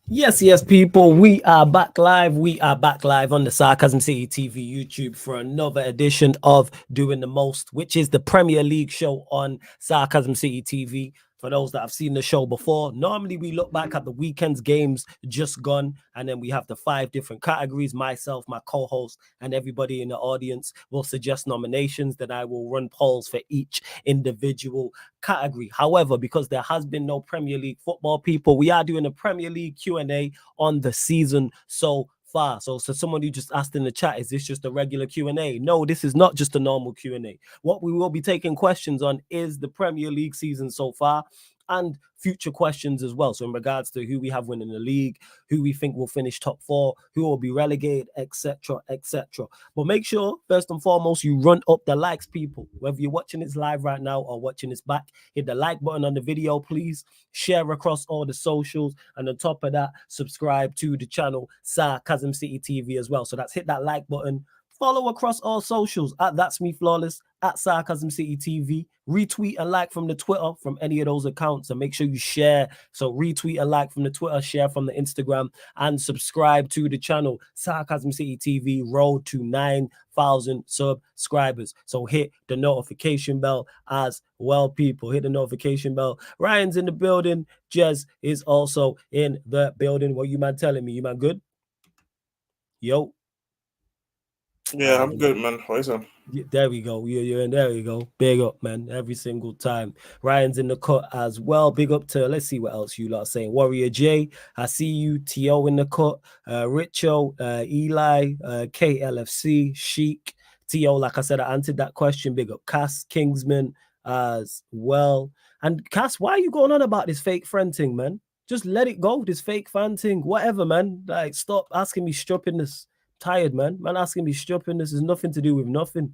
Yes, people. We are back live. We are back live on the Sarcasm City TV YouTube for another edition of Doing the Most, which is the Premier League show on Sarcasm City TV. For those that have seen the show before, normally we look back at the weekend's games just gone, and then we have the five different categories. Myself, my co-host, and everybody in the audience will suggest nominations. That I will run polls for each individual category. However, because there has been no Premier League football, people, we are doing a Premier League Q&A on the season so far. So someone who just asked in the chat, is this just a regular Q&A? No, this is not just a normal Q&A. What we will be taking questions on is the Premier League season so far and future questions as well. So in regards to who we have winning the league, who we think will finish top four, who will be relegated, etc., etc. But make sure, first and foremost, you run up the likes, people. Whether you're watching this live right now or watching this back, hit the like button on the video, please. Share across all the socials. And on top of that, subscribe to the channel, Sarcasm City TV as well. So that's hit that like button. Follow across all socials at That's Me Flawless, at Sarcasm City TV. Retweet and like from the Twitter from any of those accounts, and make sure you share. So retweet and like from the Twitter, share from the Instagram, and subscribe to the channel Sarcasm City TV. Road to 9,000 subscribers. So hit the notification bell as well, people. Hit the notification bell. Ryan's in the building. Jez is also in the building. What you man telling me? You man good? Yo. Yeah, I'm good, man. What is it? There we go. You're in. There we go. Big up, man. Every single time. Ryan's in the cut as well. Big up to, let's see what else you lot are saying. Warrior J, I see you. T.O. in the cut. Richo, Eli, KLFC, Sheik. T.O., like I said, I answered that question. Big up Cass, Kingsman as well. And Cass, why are you going on about this fake friend thing, man? Just let it go. This fake fan thing. Whatever, man. Like, stop asking me this. Tired, man. Man asking me stripping. This is nothing to do with nothing.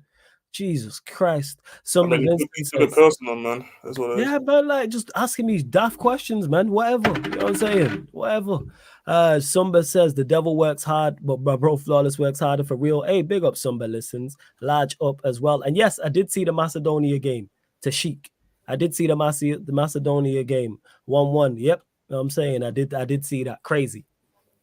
Jesus Christ. I Some mean, it could Vincent be to the says, personal, man. That's what it is. yeah, but like just asking me daft questions, man. Whatever. You know what I'm saying? Whatever. Sumba says the devil works hard, but my bro Flawless works harder for real. Hey, big up Sumba listens. Large up as well. And yes, I did see the Macedonia game to Sheik. I did see the Macedonia game. 1-1. Yep. You know what I'm saying? I did see that. Crazy.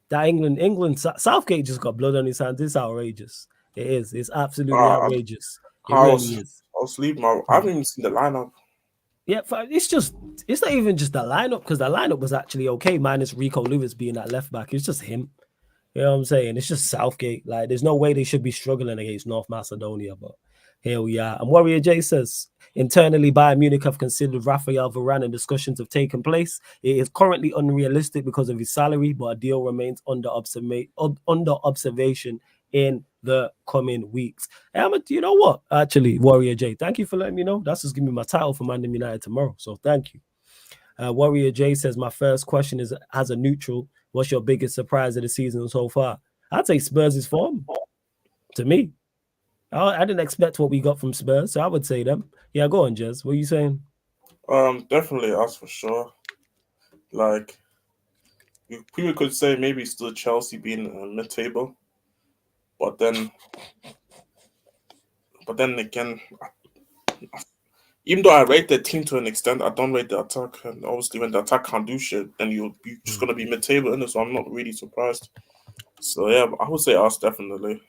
That England Southgate just got blood on his hands. It's outrageous. It is. It's absolutely Uh, outrageous. It I really was, is. I was sleeping. I haven't even seen the lineup. Yeah, it's not even just the lineup, because the lineup was actually okay, minus Rico Lewis being at left back. It's just him. You know what I'm saying? It's just Southgate. Like, there's no way they should be struggling against North Macedonia, but here we are. And Warrior J says, internally, Bayern Munich have considered Rafael Varane and discussions have taken place. It is currently unrealistic because of his salary, but a deal remains under observation in the coming weeks. You know what? Actually, Warrior J, thank you for letting me know. That's just giving me my title for Man United tomorrow. So thank you. Warrior J says, my first question is, as a neutral, what's your biggest surprise of the season so far? I'd say Spurs' form. To me, I didn't expect what we got from Spurs, so I would say them. Yeah, go on, Jez. What are you saying? Definitely us for sure. Like, people could say maybe still Chelsea being mid-table, but then, again, even though I rate the team to an extent, I don't rate the attack. And obviously, when the attack can't do shit, then you're just gonna be mid-table, and so I'm not really surprised. So yeah, I would say us definitely.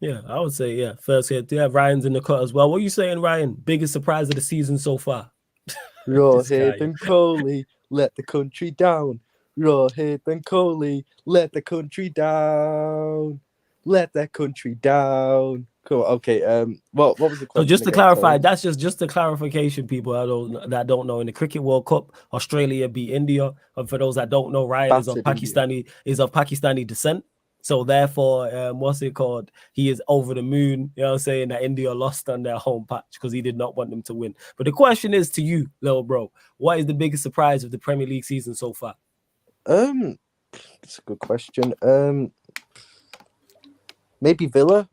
Yeah, I would say, yeah. First, yeah, Ryan's in the cut as well. What are you saying, Ryan? Biggest surprise of the season so far? This guy. Rohit and Kohli let the country down. Rohit and Kohli let the country down. Let that country down. Cool. Okay. What was the So question just to again? clarify, Sorry. that's just a clarification, people that don't know. In the Cricket World Cup, Australia beat India. And for those that don't know, Ryan is of Battered India. Pakistani descent. So therefore, what's it called? He is over the moon. You know what I'm saying? That India lost on their home patch because he did not want them to win. But the question is to you, little bro, what is the biggest surprise of the Premier League season so far? It's a good question. Maybe Villa.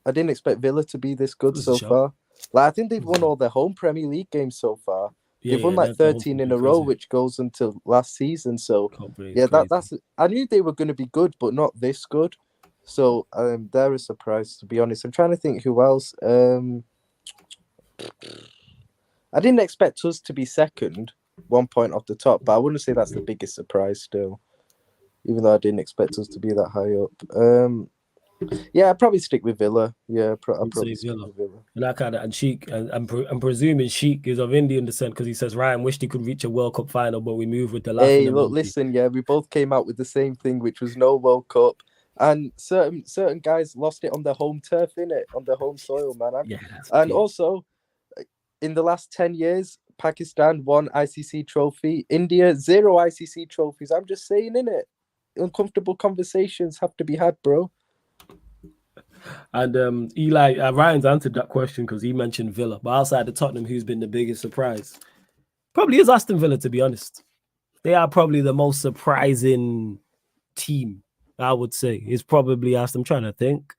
I didn't expect Villa to be this good so far. Like, I think they've won all their home Premier League games so far. They've won like 13 in a row, which goes until last season. So yeah, that's. I knew they were going to be good, but not this good. So they're a surprise, to be honest. I'm trying to think who else. I didn't expect us to be second, 1 point off the top, but I wouldn't say that's the biggest surprise still, even though I didn't expect us to be that high up. Yeah, I'd probably stick with Villa. Yeah, I'd probably stick with Villa. And I kind of, and Sheik, and I'm presuming Sheik is of Indian descent because he says Ryan wished he could reach a World Cup final, but we moved with the laughing Hey, look, emoji. listen, yeah, we both came out with the same thing, which was no World Cup, and certain guys lost it on their home turf, innit, on their home soil, man. Yeah, and also, in the last 10 years, Pakistan 1 ICC trophy, India 0 ICC trophies. I'm just saying, innit, uncomfortable conversations have to be had, bro. And Eli, Ryan's answered that question because he mentioned Villa, but outside of Tottenham, who's been the biggest surprise? Probably is Aston Villa, to be honest. They are probably the most surprising team, I would say. It's probably Aston. I'm trying to think.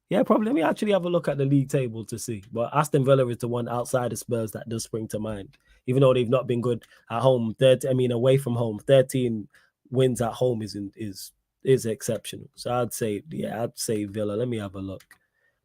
Yeah, probably. Let me actually have a look at the league table to see. But Aston Villa is the one outside of Spurs that does spring to mind, even though they've not been good at home. Away from home, 13 wins at home is exceptional. So I'd say Villa. Let me have a look.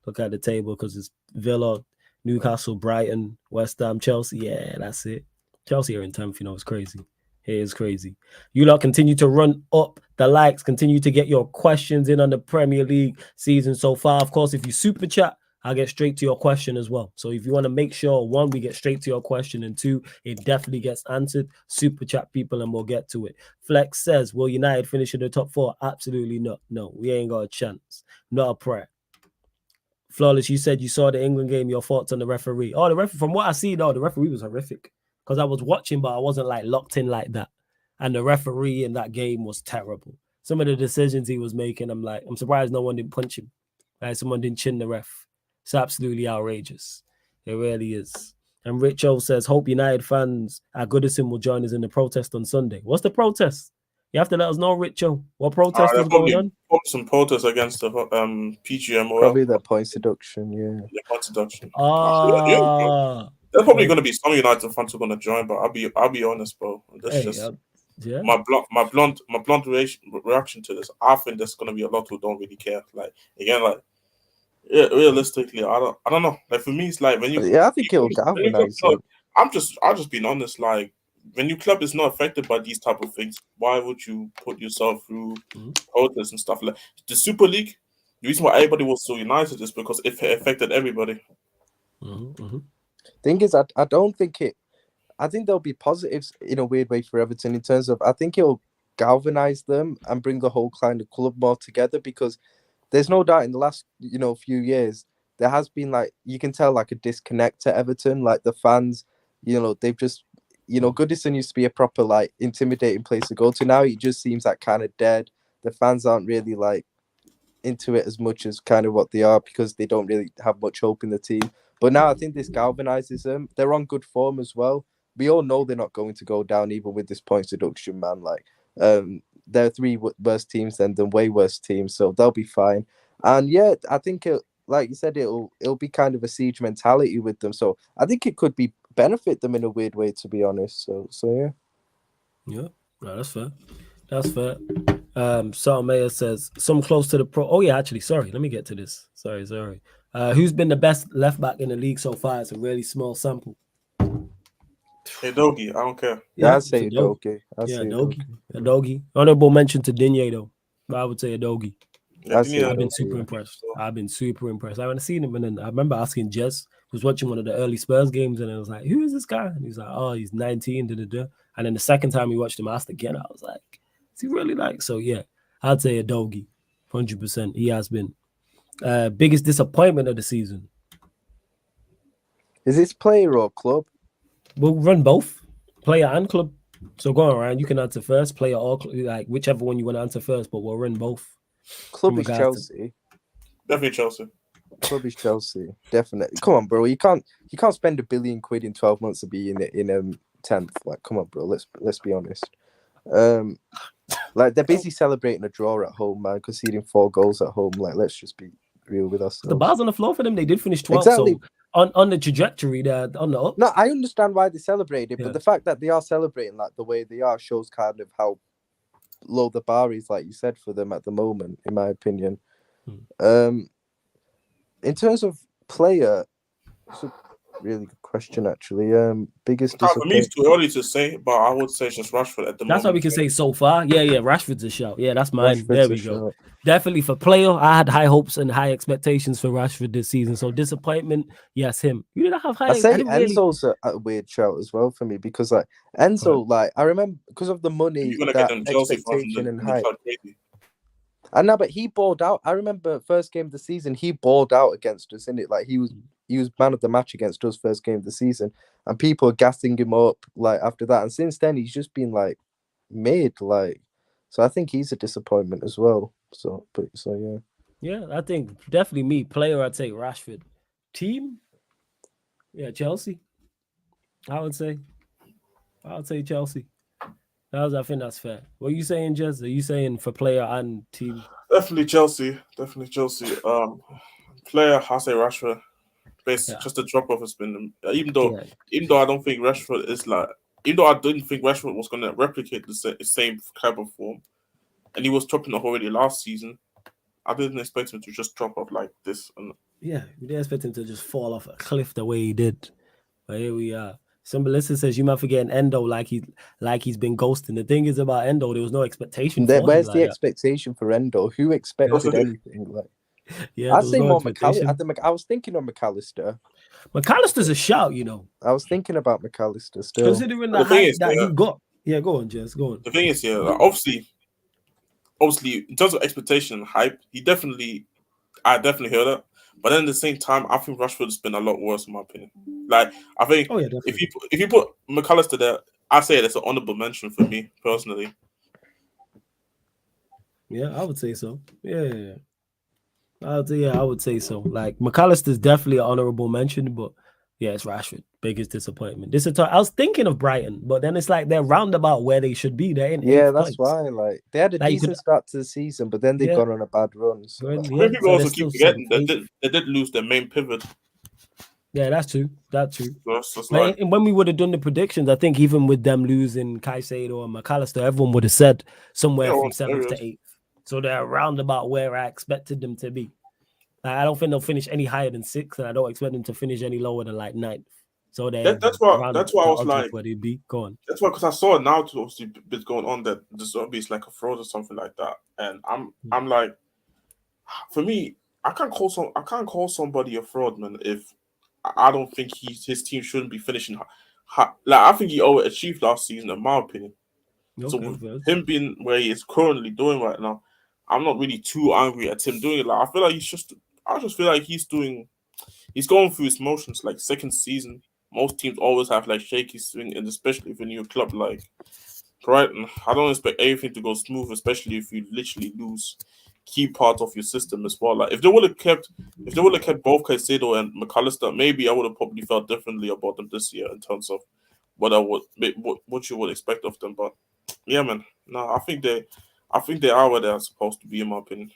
Look at the table because it's Villa, Newcastle, Brighton, West Ham, Chelsea. Yeah, that's it. Chelsea are in 10th. It's crazy. It is crazy. You lot continue to run up the likes, continue to get your questions in on the Premier League season so far. Of course, if you super chat, I'll get straight to your question as well. So if you want to make sure, one, we get straight to your question, and two, it definitely gets answered, super chat people and we'll get to it. Flex says, will United finish in the top 4? Absolutely not. No, we ain't got a chance. Not a prayer. Flawless, you said you saw the England game, your thoughts on the referee. Oh, the referee, from what I see, though, the referee was horrific because I was watching, but I wasn't like locked in like that. And the referee in that game was terrible. Some of the decisions he was making, I'm surprised no one didn't punch him. Like someone didn't chin the ref. It's absolutely outrageous. It really is. And Rich O says, hope United fans at Goodison will join us in the protest on Sunday. What's the protest? You have to let us know, Richo. What protest is going on? Some protests against the PGMOL. Probably the points deduction, yeah. Yeah, points deduction. Ah, there's probably going to be some United fans who are going to join, but I'll be honest, bro. Yeah. My blunt reaction to this. I think there's going to be a lot who don't really care. Like again, like realistically, I don't know. Like for me, it's like when you. Yeah, I think it'll galvanize. I'm just being honest. Like when your club is not affected by these type of things, why would you put yourself through protests and stuff like the Super League? The reason why everybody was so united is because it affected everybody. Thing is, I don't think it. I think there'll be positives in a weird way for Everton in terms of I think it'll galvanize them and bring the whole kind of club more together because there's no doubt in the last few years there has been like you can tell like a disconnect to Everton, like the fans, they've just Goodison used to be a proper like intimidating place to go to. Now it just seems like kind of dead. The fans aren't really like into it as much as kind of what they are because they don't really have much hope in the team. But now I think this galvanizes them. They're on good form as well. We all know they're not going to go down even with this points deduction, man. Like, there are 3 worse teams than the way worse teams, so they'll be fine. And yeah, I think like you said, it'll be kind of a siege mentality with them. So I think it could be benefit them in a weird way, to be honest. So yeah. Yeah, no, that's fair. That's fair. Mayer says some close to the pro. Oh yeah, actually, sorry. Let me get to this. Sorry. Who's been the best left back in the league so far? It's a really small sample. Edogi, I don't care. Yeah, I'd say Edogi. Edogi. Honorable mention to Digne though. But I would say Edogi. Yeah, I've been super impressed. I haven't seen him, and then I remember asking Jez, who was watching one of the early Spurs games, and I was like, "Who is this guy?" And he's like, "Oh, he's 19." And then the second time we watched him, I asked again. I was like, "Is he really like?" So yeah, I'd say Edogi, 100%. He has been biggest disappointment of the season. Is this player or club? We'll run both, player and club. So go around. You can answer first, player or like whichever one you want to answer first, but we'll run both. Club is Chelsea. Definitely Chelsea. Club is Chelsea. Definitely. Come on, bro. You can't spend £1 billion in 12 months to be in 10th. Like, come on, bro. Let's be honest. Like they're busy celebrating a draw at home, man, conceding 4 goals at home. Like, let's just be real with us. The bar's on the floor for them. They did finish 12th. Exactly. So on the trajectory, they're on the up. No, I understand why they celebrated, but the fact that they are celebrating like the way they are shows kind of how low the bar is, like you said, for them at the moment, in my opinion. In terms of player, so really good question, actually. Biggest For me, it's disappointment. too early to say, but I would say it's just Rashford at the That's what we moment. can say so far. Yeah, Rashford's a shout. Yeah, that's mine. Rashford's There a we go. shout. Definitely for player, I had high hopes and high expectations for Rashford this season. So disappointment, yes, him. You didn't have high. I say didn't really. Enzo's a weird shout as well for me because like Enzo, like I remember because of the money, You're gonna get that them Chelsea fans expectation and in the hype. club crazy. I know, but he balled out. I remember first game of the season, he balled out against us, innit? Like he was man of the match against us first game of the season, and people are gassing him up like after that. And since then, he's just been like mid, like. So I think he's a disappointment as well. So yeah. Yeah, I think definitely me player. I'd say Rashford. Team, yeah, Chelsea. I would say Chelsea. I think that's fair. What are you saying, Jez? Are you saying for player and team? Definitely Chelsea. Player, I say Rashford. Just the drop off has been even though I don't think Rashford is like even though I didn't think Rashford was gonna replicate the same type of form, and he was dropping off already last season. I didn't expect him to just drop off like this. Yeah, we didn't expect him to just fall off a cliff the way he did. But here we are. Some Melissa says you might forget Endo like he's been ghosting. The thing is about Endo, there was no expectation for him. Where's the expectation for Endo? Who expected anything? Like, yeah, I'd say more McAllister. I was thinking of McAllister. McAllister's a shout, you know. I was thinking about McAllister still. Considering the hype that he got. Yeah, go on, Jess. Go on. The thing is, like, obviously, in terms of expectation and hype, I definitely heard that. But then at the same time, I think Rashford has been a lot worse in my opinion. Like I think if you put McAllister there, I say that's an honorable mention for me personally. Yeah, I would say so. Yeah. I would say so. Like McAllister's definitely an honorable mention, but yeah, it's Rashford. Biggest disappointment. I was thinking of Brighton, but then it's like they're roundabout where they should be. They're in that's why. Like they had a decent start to the season, but then they've gone on a bad run. So. People also keep forgetting they did lose their main pivot. Yeah, that's true. And when we would have done the predictions, I think even with them losing Caicedo and McAllister, everyone would have said somewhere from 7th to 8th. So they're around about where I expected them to be. Like, I don't think they'll finish any higher than 6th, and I don't expect them to finish any lower than like 9th. So that's why I was like, where they'd be going. That's why, because I saw it now to obviously bits going on that the zombie is like a fraud or something like that, and I'm like, for me, I can't call somebody a fraud, man. If I don't think his team shouldn't be finishing like I think he overachieved last season, in my opinion. So with him being where he is currently doing right now, I'm not really too angry at him doing it. Like I just feel like he's going through his motions. Like second season, most teams always have like shaky swing, and especially if a new club like Brighton, I don't expect everything to go smooth, especially if you literally lose key parts of your system as well. Like if they would have kept both Caicedo and McAllister, maybe I would have probably felt differently about them this year in terms of what you would expect of them. But yeah, man, no, I think they are where they're supposed to be, in my opinion.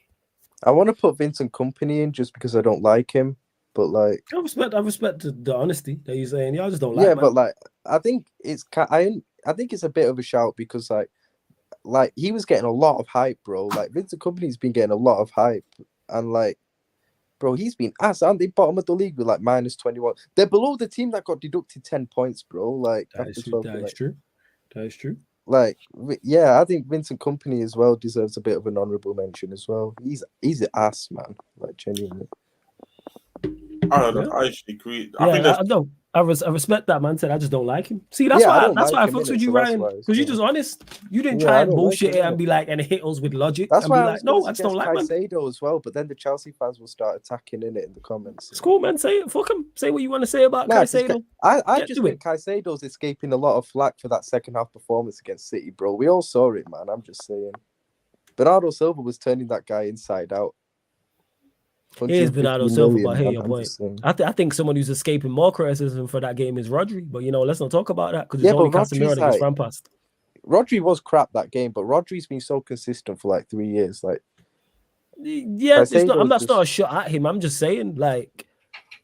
I want to put Vincent Kompany in just because I don't like him, but like I respect the honesty that you're saying. Yeah, I just don't like. Yeah, man. But like I think it's a bit of a shout because like he was getting a lot of hype, bro. Like Vincent Kompany's been getting a lot of hype, and like, bro, he's been asked, aren't they bottom of the league with like -21? They're below the team that got deducted 10 points, bro. Like that is true. That is true. Like, yeah, I think Vincent Kompany as well deserves a bit of an honourable mention as well. He's an ass, man. Like genuinely. I actually agree. I respect that, man. Said I just don't like him. See, that's why I fucks with you, Ryan. Because you're just honest. You didn't try and bullshit it and be like and hit us with logic. That's why I like, no, I just don't like Caicedo as well. But then the Chelsea fans will start attacking in the comments. It's cool, man. Say it. Fuck him. Say what you want to say about Caicedo. I just think Caicedo's escaping a lot of flack for that second half performance against City, bro. We all saw it, man. I'm just saying. Bernardo Silva was turning that guy inside out. It is Bernardo Silva, but I hear your point. I think someone who's escaping more criticism for that game is Rodri, but let's not talk about that because it's only Casemiro that gets ran past. Rodri was crap that game, but Rodri's been so consistent for like 3 years. Like, yeah, that's not a shot at him. I'm just saying, like,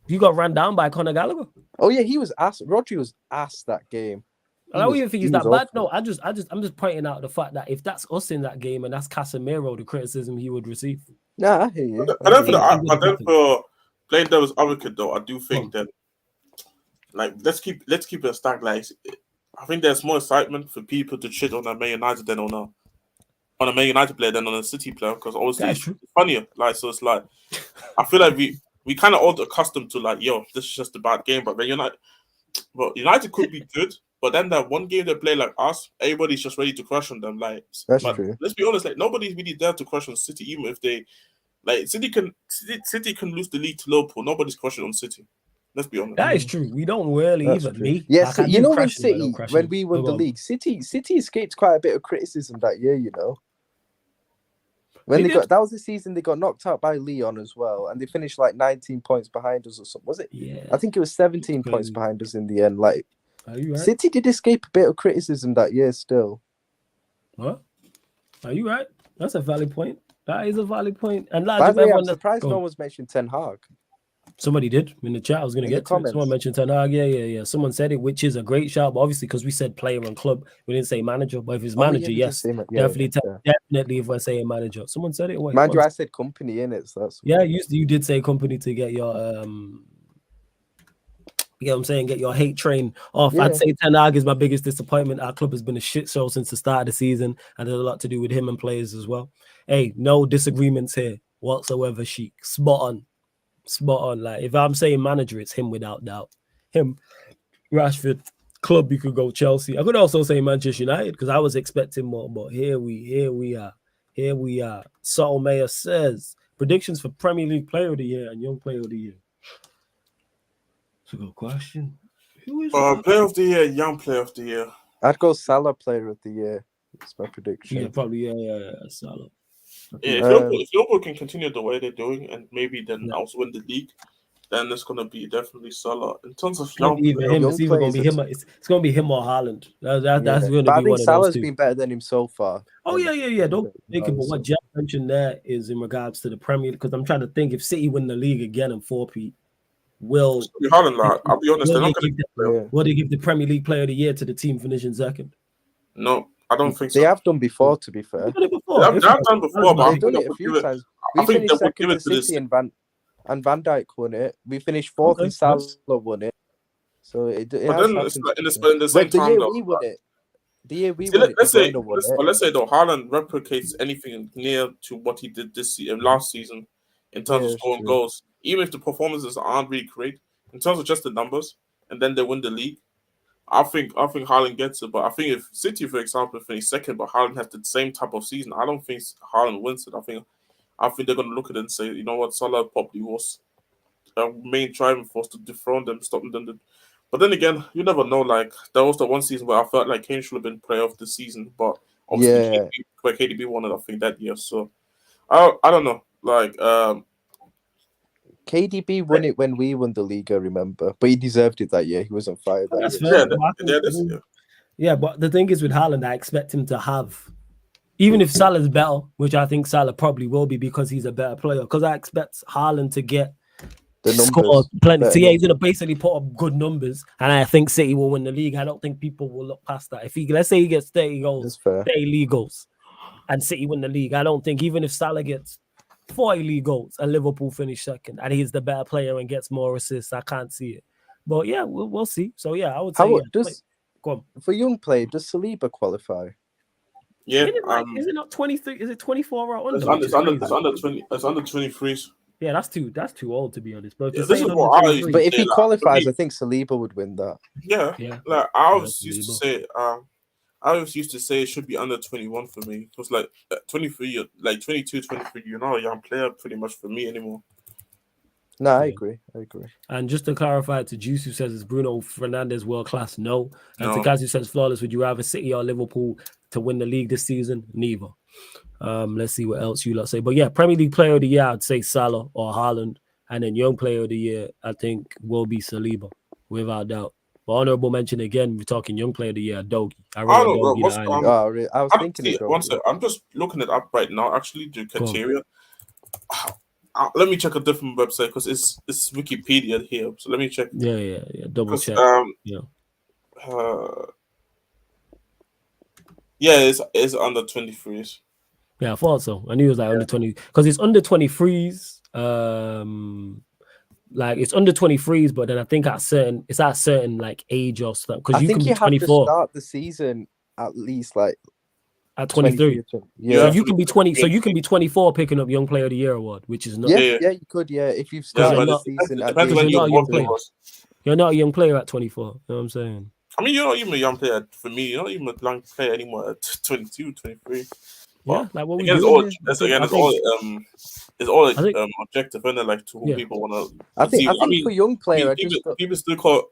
you got ran down by Conor Gallagher. Oh yeah, he was ass. Rodri was ass that game. I don't even think he's that bad. No, I'm just pointing out the fact that if that's us in that game and that's Casemiro, the criticism he would receive. Nah, I hear you. But then for playing devil's advocate, though, I do think that like let's keep it a stack. Like I think there's more excitement for people to shit on a Man United than on a Man United player than on a City player, because obviously That's it's true. funnier. Like so, it's like I feel like we kind of all accustomed to like, yo, this is just a bad game, but United could be good, but then that one game they play like us, everybody's just ready to crush on them. Like, That's but true. let's be honest, like nobody's really there to crush on City, even if they like City can lose the league to Liverpool. Nobody's crushing on City. Let's be honest. That is true. We don't really That's even true. me. Yes, Like, I you do know when crash them, I don't City, crash when them. we won Go the on. league, City escaped quite a bit of criticism that year. You know, when They they got did. that was the season they got knocked out by Leon as well, and they finished like 19 points behind us or something. Was it? Yeah. I think it was 17 points Crazy. behind us in the end. Like Are you right? City did escape a bit of criticism that year still. What? Are you right? That's a valid point. That is a valid point. And like By if the way, I'm everyone surprised go no on. one's mentioned Ten Hag. Somebody did in the chat. I was going to In the get to it. Someone comments. mentioned Ten Hag. Yeah. Someone said it, which is a great shout. But obviously, because we said player and club, we didn't say manager. But if it's Oh, yeah, manager, we did yes, say yeah, definitely. If we're saying manager, someone said it. Wait, Mind you, I said company in it, so that's yeah. You did say company to get your you know what I'm saying, get your hate train off. Yeah. I'd say Ten Hag is my biggest disappointment. Our club has been a shit show since the start of the season, and there's a lot to do with him and players as well. Hey, no disagreements here whatsoever, Sheik. Spot on. Like if I'm saying manager, it's him without doubt. Him, Rashford, club you could go Chelsea. I could also say Manchester United because I was expecting more, but here we are. Saul Mayer says predictions for Premier League Player of the Year and Young Player of the Year. It's a good question. Who is Player of the Year, Young Player of the Year. I'd go Salah Player of the Year. That's my prediction. Yeah, probably Salah. Yeah, if Liverpool can continue the way they're doing and maybe then also win the league, then it's gonna be definitely Salah. In terms of young either him, it's either gonna be him. It's gonna be him or Haaland. That's going to be one of Salah's those two. been better than him so far. Oh yeah. Don't think it. But what Jeff mentioned there is in regards to the Premier, because I'm trying to think if City win the league again in 4P, will Haaland, like, I'll be honest, will they give the Premier League Player of the Year to the team finishing second? No, I don't think so. They have done before, to be fair. They've done before, but they've done it a few times. We finished second to City and Van Dijk won it. We finished fourth and Salah won it. So it has happened. In the same time, we won it. The year we won it, let's say though, Haaland replicates anything near to what he did last season in terms of scoring goals, even if the performances aren't really great in terms of just the numbers, and then they win the league. I think Haaland gets it, but I think if City, for example, finish second, but Haaland has the same type of season, I don't think Haaland wins it. I think they're going to look at it and say, you know what, Salah probably was a main driving force to dethrone them, stopping them. But then again, you never know. Like there was the one season where I felt like Kane should have been player of the season, but obviously KDB won it, I think, that year. So I don't know. Like KDB won it when we won the league, I remember, but he deserved it that year. He was on fire that year. Yeah, but the thing is with Haaland, I expect him to have, even if Salah's better, which I think Salah probably will be because he's a better player, because I expect Haaland to get the score plenty. So yeah, he's gonna basically put up good numbers, and I think City will win the league. I don't think people will look past that. If let's say he gets 30 goals, 30 league goals, and City win the league, I don't think even if Salah gets 40 league goals and Liverpool finish second, and he's the better player and gets more assists, I can't see it. But yeah, we'll see. So yeah, I would say go on. For young player, does Saliba qualify? Yeah, is it not 23? Is it 24 or under? It's under 20. It's under 23s. Yeah, that's too old to be honest. But this is what but if he qualifies, I think Saliba would win that. Yeah. Like I always used to say, it should be under 21 for me. Because like 23, like 22, 23, you're not a young player pretty much for me anymore. No, I agree. And just to clarify to Juice, who says is Bruno Fernandes world class? No. And to Kaz, who says flawless, would you rather City or Liverpool to win the league this season? Neither. Let's see what else you lot say. But yeah, Premier League Player of the Year, I'd say Salah or Haaland. And then Young Player of the Year, I think, will be Saliba, without doubt. But honorable mention again, we're talking Young Player of the Year, Dogi. I was thinking one second. I'm just looking it up right now, actually, the criteria. Let me check a different website because it's Wikipedia here. So let me check. Yeah. Double check. It's under 23s. Yeah, I thought so. I knew it was like under 20 because it's under 23s. like it's under 23s, but then I think it's at certain like age or stuff because you can be have 24 to start the season at least like at 23. Yeah, so you can be 20. So you can be 24 picking up Young Player of the Year award, which is not. Yeah, you could. Yeah, if you've started the season, it depends when you're not a young player. Was. You're not a young player at 24. You know what I'm saying? I mean, you're not even a young player for me. You're not even a young player anymore at 22, 23. Yeah, like what we again, doing it's all objective, and then like to who people want to. I think for young player, people still call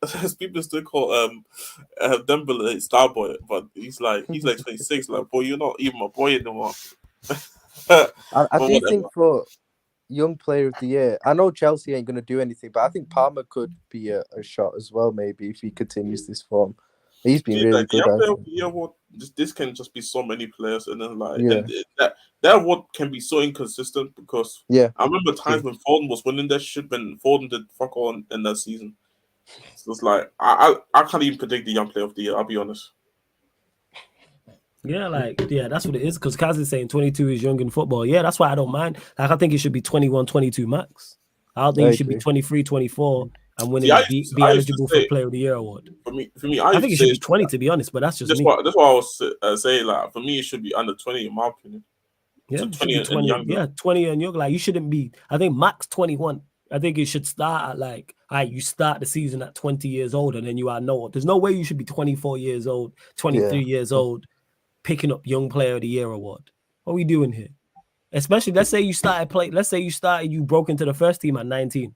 Dembele star boy, but he's like 26. Like, boy, you're not even a boy anymore. I do think for young player of the year, I know Chelsea ain't going to do anything, but I think Palmer could be a shot as well, maybe if he continues this form. He's been really good. This can just be so many players, and then that what can be so inconsistent because I remember times when Foden was winning that shit when Foden did fuck all in that season. So it's like I can't even predict the young player of the year. I'll be honest. Yeah, that's what it is. Because Kaz is saying 22 is young in football. Yeah, that's why I don't mind. Like, I think it should be 21, 22 max. I don't think it should be 23, 24 and winning be eligible for Player of the Year award. For me, I think it should be 20 to be honest, but that's just me. That's why I was saying like for me it should be under 20 in my opinion. Yeah, so 20 and younger. Yeah, 20 and younger. Like you shouldn't be. I think max 21. I think it should start at like, you start the season at 20 years old and then you are there's no way you should be 24 years old, 23 years old, picking up Young Player of the Year award. What are we doing here? Especially, let's say you broke into the first team at 19.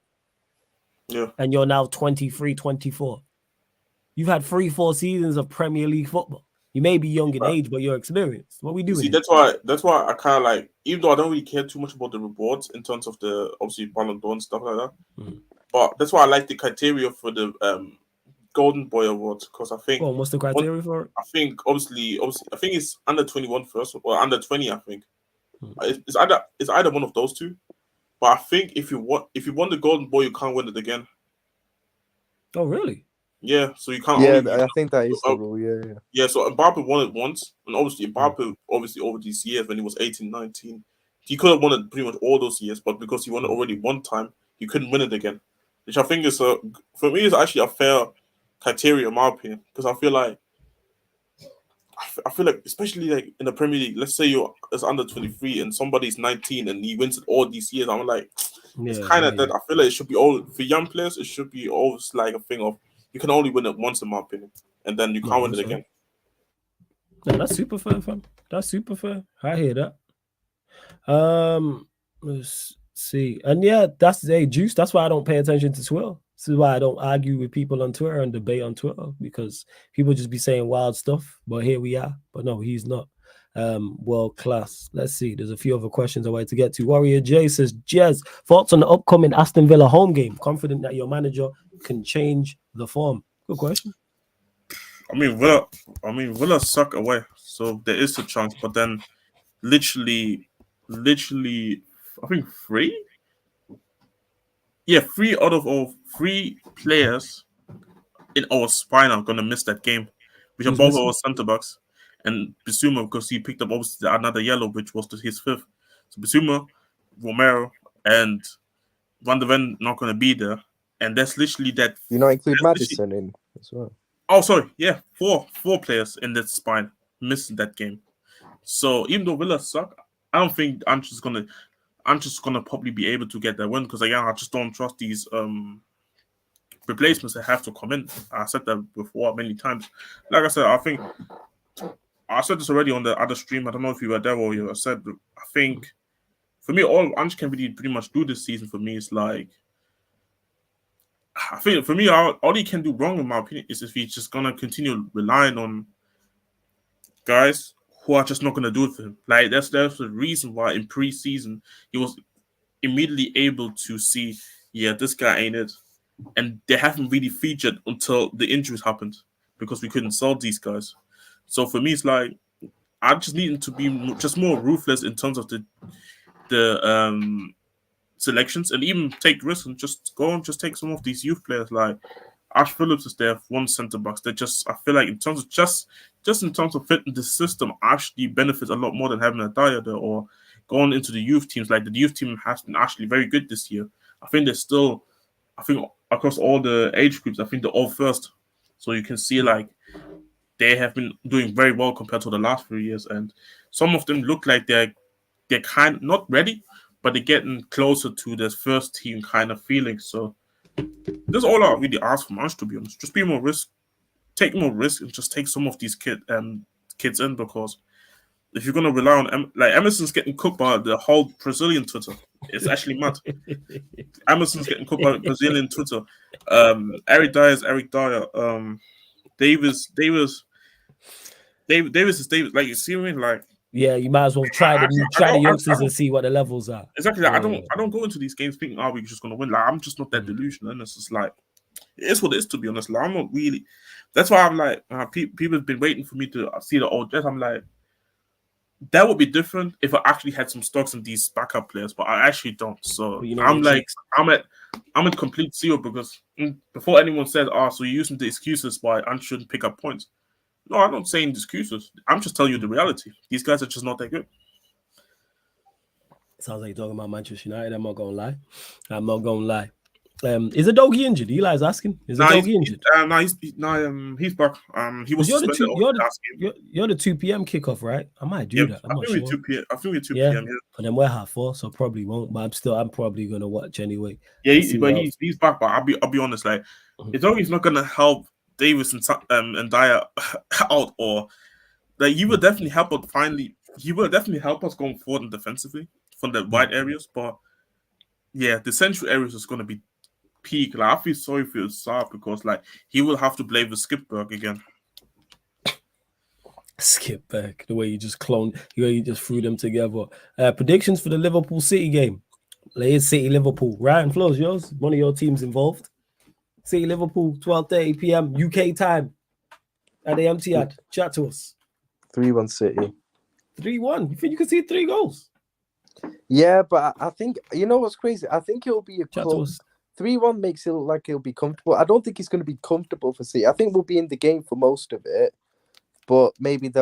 Yeah. And you're now 23, 24. You've had 3-4 seasons of Premier League football. You may be young in age, but you're experienced. What are we doing? See, that's why I kind of like, even though I don't really care too much about the rewards in terms of the obviously Ballon d'Or and stuff like that. Mm-hmm. But that's why I like the criteria for the Golden Boy Awards because I think. What's the criteria for it? I think obviously, I think it's under 21 first or under 20. I think it's either one of those two. But I think if you won the Golden Boy, you can't win it again. Oh, really? Yeah, so you can't. Yeah, I think that is the rule. Yeah. Yeah, so Mbappe won it once, and obviously Mbappe, over these years when he was 18, 19, he could have won it pretty much all those years, but because he won it already one time, he couldn't win it again. Which I think is for me is actually a fair criteria in my opinion, because I feel like especially like in the Premier League, let's say it's under 23 and somebody's 19 and he wins it all these years. I'm like, it's kind of that. I feel like it should be all for young players. It should be always like a thing of you can only win it once in my opinion, and then you can't win it again. No, that's super fair, fam. That's super fair. I hear that. Let's see, and that's juice. That's why I don't pay attention to Twitter. This is why I don't argue with people on Twitter and debate on Twitter because people just be saying wild stuff. But here we are. But no, he's not world class. Let's see. There's a few other questions I wanted to get to. Warrior J says, Jez, thoughts on the upcoming Aston Villa home game? Confident that your manager can change the form? Good question. I mean, Villa suck away, so there is a chance. But then, literally, I think 3. Yeah, 3 out of all 3 players in our spine are gonna miss that game, which are both our centre backs. And Bissouma, because he picked up obviously another yellow, which was his 5th. So Bissouma, Romero, and Van de Ven not gonna be there. And that's literally that. You not include Maddison in as well. Oh, sorry. Yeah, 4 players in that spine missing that game. So even though Villa suck, I don't think I'm just gonna probably be able to get that win because again I just don't trust these replacements that have to come in. I said that before many times. Like I said, I said this already on the other stream. I don't know if you were there or you said. I think for me, all Ange can really pretty much do this season for me is like. I think for me, all he can do wrong, in my opinion, is if he's just gonna continue relying on guys who are just not gonna do it for him. Like that's the reason why in preseason he was immediately able to see, this guy ain't it, and they haven't really featured until the injuries happened because we couldn't sell these guys. So for me, it's like I just need to be just more ruthless in terms of the selections and even take risks and just go and just take some of these youth players like Ash Phillips is there, 1 centre backs. They just I feel like in terms of just in terms of fitting the system actually benefits a lot more than having a Dyer there or going into the youth teams. Like the youth team has been actually very good this year. I think there's still I think across all the age groups, I think they're all first. So you can see like they have been doing very well compared to the last few years, and some of them look like they're kind not ready, but they're getting closer to this first team kind of feeling. So that's all I really ask from us, to be honest. Just be more risk, take more risk, and just take some of these kids in, because if you're gonna rely on like Emerson's getting cooked by the whole Brazilian Twitter, it's actually mad. Emerson's getting cooked by Brazilian Twitter. Eric Dyer. Davis is Davis. Like, you see me, like, yeah, you might as well try the youngsters and see what the levels are. Exactly. Like, I don't go into these games thinking, we're just gonna win. Like, I'm just not that delusional, and it's just like, it is what it is, to be honest. Like, I'm not really. That's why I'm like, people have been waiting for me to see the old Jets. I'm like, that would be different if I actually had some stocks in these backup players, but I actually don't. So I'm like, I'm at complete zero, because before anyone said, so you're using the excuses why I shouldn't pick up points. No, I'm not saying excuses. I'm just telling you the reality. These guys are just not that good. Sounds like you're talking about Manchester United. I'm not gonna lie. Is Adogi injured? Eli's asking. Is Adogi injured? He's back. He was you're the 2 p.m. kickoff, right? I might do that. I'm not sure. 2 p.m. I think we're 2 p.m. Yeah. But then we're 4:30, so probably won't. But I'm probably gonna watch anyway. Yeah, he's back. But I'll be honest. Like, Adogi's not gonna help Davis and Dyer out, or like, he will definitely help us He will definitely help us going forward and defensively from the wide areas. But yeah, the central areas is gonna be peak. Like, I feel sorry for Saab, because like, he will have to play with Skipberg again. Skipberg, the way you just threw them together. Predictions for the Liverpool City game. It's City Liverpool. Ryan, Flo's yours. One of your teams involved. City Liverpool, 12:30 p.m. UK time at the Etihad. Chat to us. 3-1 City. 3-1. You think you can see 3 goals? Yeah, but I think, you know what's crazy? I think it'll be a close. 3-1 makes it look like it'll be comfortable. I don't think it's going to be comfortable for City. I think we'll be in the game for most of it, but maybe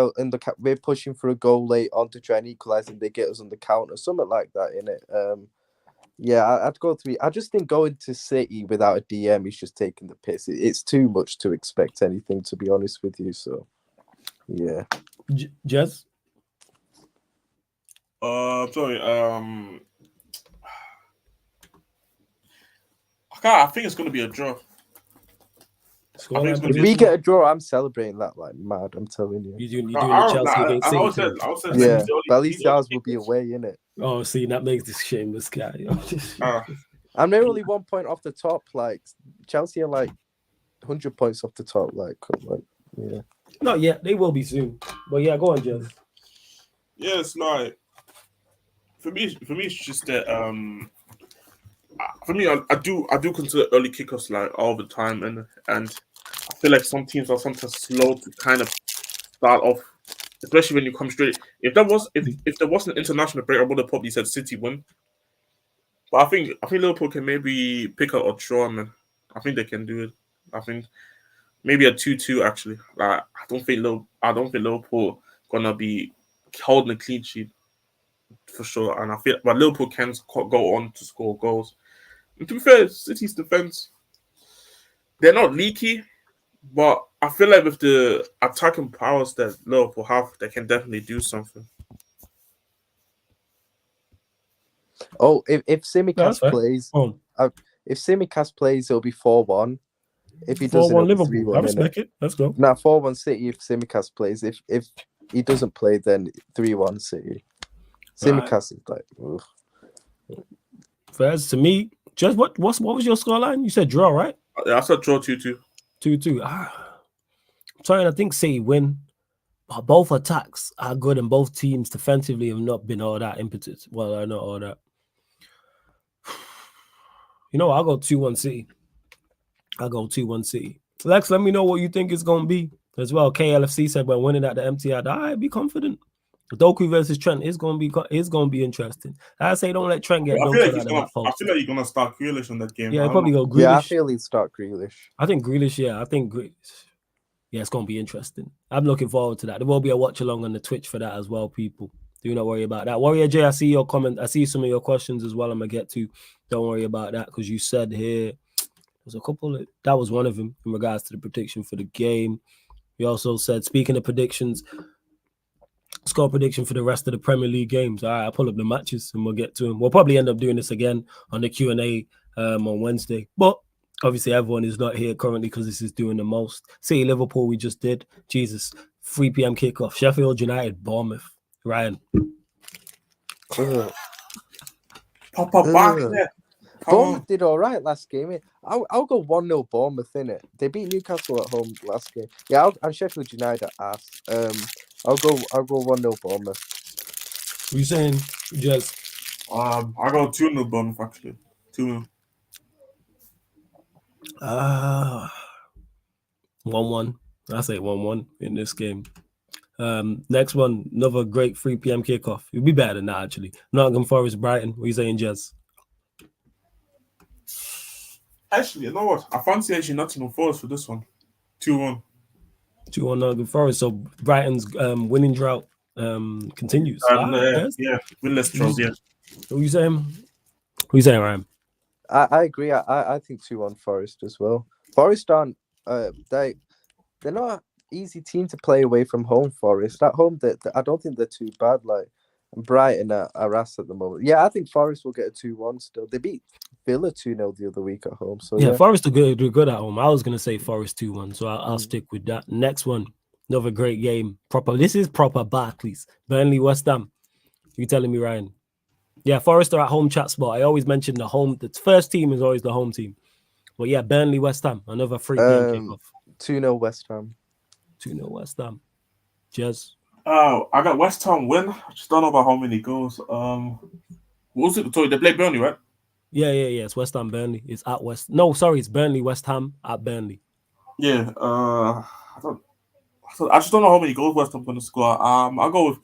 we're pushing for a goal late on to try and equalize, and they get us on the counter, something like that in it. Yeah, I'd go 3. I just think going to City without a DM is just taking the piss. It's too much to expect anything, to be honest with you. So, yeah. Jez? Sorry. I think it's going to be a draw. If we get a draw, I'm celebrating that like mad. I'm telling you. You're doing the Chelsea against City. Yeah, but at least ours will be away, innit? Oh, see, that makes this shameless guy. And they're only 1 point off the top. Like, Chelsea are like 100 points off the top. Like, yeah. Not yet. They will be soon. But yeah, go on, Jez. Yeah, it's like, for me, it's just that for me, I do consider early kickoffs like all the time, and I feel like some teams are sometimes slow to kind of start off, especially when you come straight. If there was an international break, I would have probably said City win. But I think Liverpool can maybe pick up a draw, man. I think they can do it. I think maybe a 2-2 actually. Like, I don't think Liverpool gonna be holding a clean sheet for sure, and I feel, but Liverpool can go on to score goals. And to be fair, City's defense, they're not leaky, but I feel like with the attacking powers that Liverpool have, they can definitely do something. Oh, if Tsimikas plays, if Tsimikas plays, it'll be 4-1. If he doesn't, 4-1 Liverpool. I respect it. Let's go. Nah, 4-1 City if Tsimikas plays. If he doesn't play, then 3-1 City. Tsimikas is like, ugh. First, to me, just what was your scoreline? You said draw, right? Yeah, I said draw 2-2. 2-2. I'm sorry, I think City win. But both attacks are good, and both teams defensively have not been all that impetus. Well, not all that. You know, I'll go 2-1 City. I'll go 2-1 City. Lex, let me know what you think it's going to be as well. KLFC said we're winning at the Etihad. I'd be confident. Doku versus Trent is going to be interesting. I say don't let Trent get. I feel like you're going to start Grealish on that game. Yeah, probably go Grealish. Yeah, I feel he'd start Grealish. I think Grealish. Yeah, yeah, it's going to be interesting. I'm looking forward to that. There will be a watch along on the Twitch for that as well, people. Do not worry about that. Warrior J, I see your comment. I see some of your questions as well. I'm going to get to. Don't worry about that, because you said here, There's a couple. That was one of them in regards to the prediction for the game. We also said, speaking of predictions, score prediction for the rest of the Premier League games. All right, I'll pull up the matches and we'll get to them. We'll probably end up doing this again on the Q&A on Wednesday. But obviously, everyone is not here currently because this is doing the most. City Liverpool, we just did. Jesus, 3 p.m. kickoff. Sheffield United, Bournemouth. Ryan. Pop back there. Bournemouth did all right last game. I'll go 1-0 Bournemouth in it. They beat Newcastle at home last game. Yeah, and Sheffield United ass. I'll go 1-0 Bournemouth. What are you saying, Jez? I go 2-0 Bournemouth actually. 2-0. 1-1. I say 1-1 in this game. Next one, another great 3 p.m. kickoff. It'd be better than that actually. Nottingham Forest, Brighton. What are you saying, Jez? Actually, you know what? I fancy actually Nottingham Forest for this one. 2-1. 2-1 Nottingham Forest. So Brighton's winning drought continues. Yeah, winless drought. Yeah. What are you saying? What are you saying, Ryan? I agree. I think 2-1 Forest as well. Forest aren't they're not an easy team to play away from home. Forest at home, I don't think they're too bad. Like Brighton are ass at the moment. Yeah, I think Forest will get a 2-1 still. They beat Villa 2-0 the other week at home. So yeah, Forest are good at home. I was gonna say Forest 2-1, so I'll stick with that. Next one, another great game. This is proper Barclays. Burnley, West Ham. You telling me, Ryan? Yeah, Forest are at home chat spot. I always mention the home. The first team is always the home team. But yeah, Burnley, West Ham. Another 3 p.m. kickoff. 2-0 West Ham. 2-0 West Ham. Jez. Oh, I got West Ham win. I just don't know about how many goals. What was it? Sorry, they played Burnley, right? Yeah. It's West Ham, Burnley. It's at West. No, sorry, it's Burnley, West Ham at Burnley. Yeah. I just don't know how many goals West Ham's gonna score. I'll go with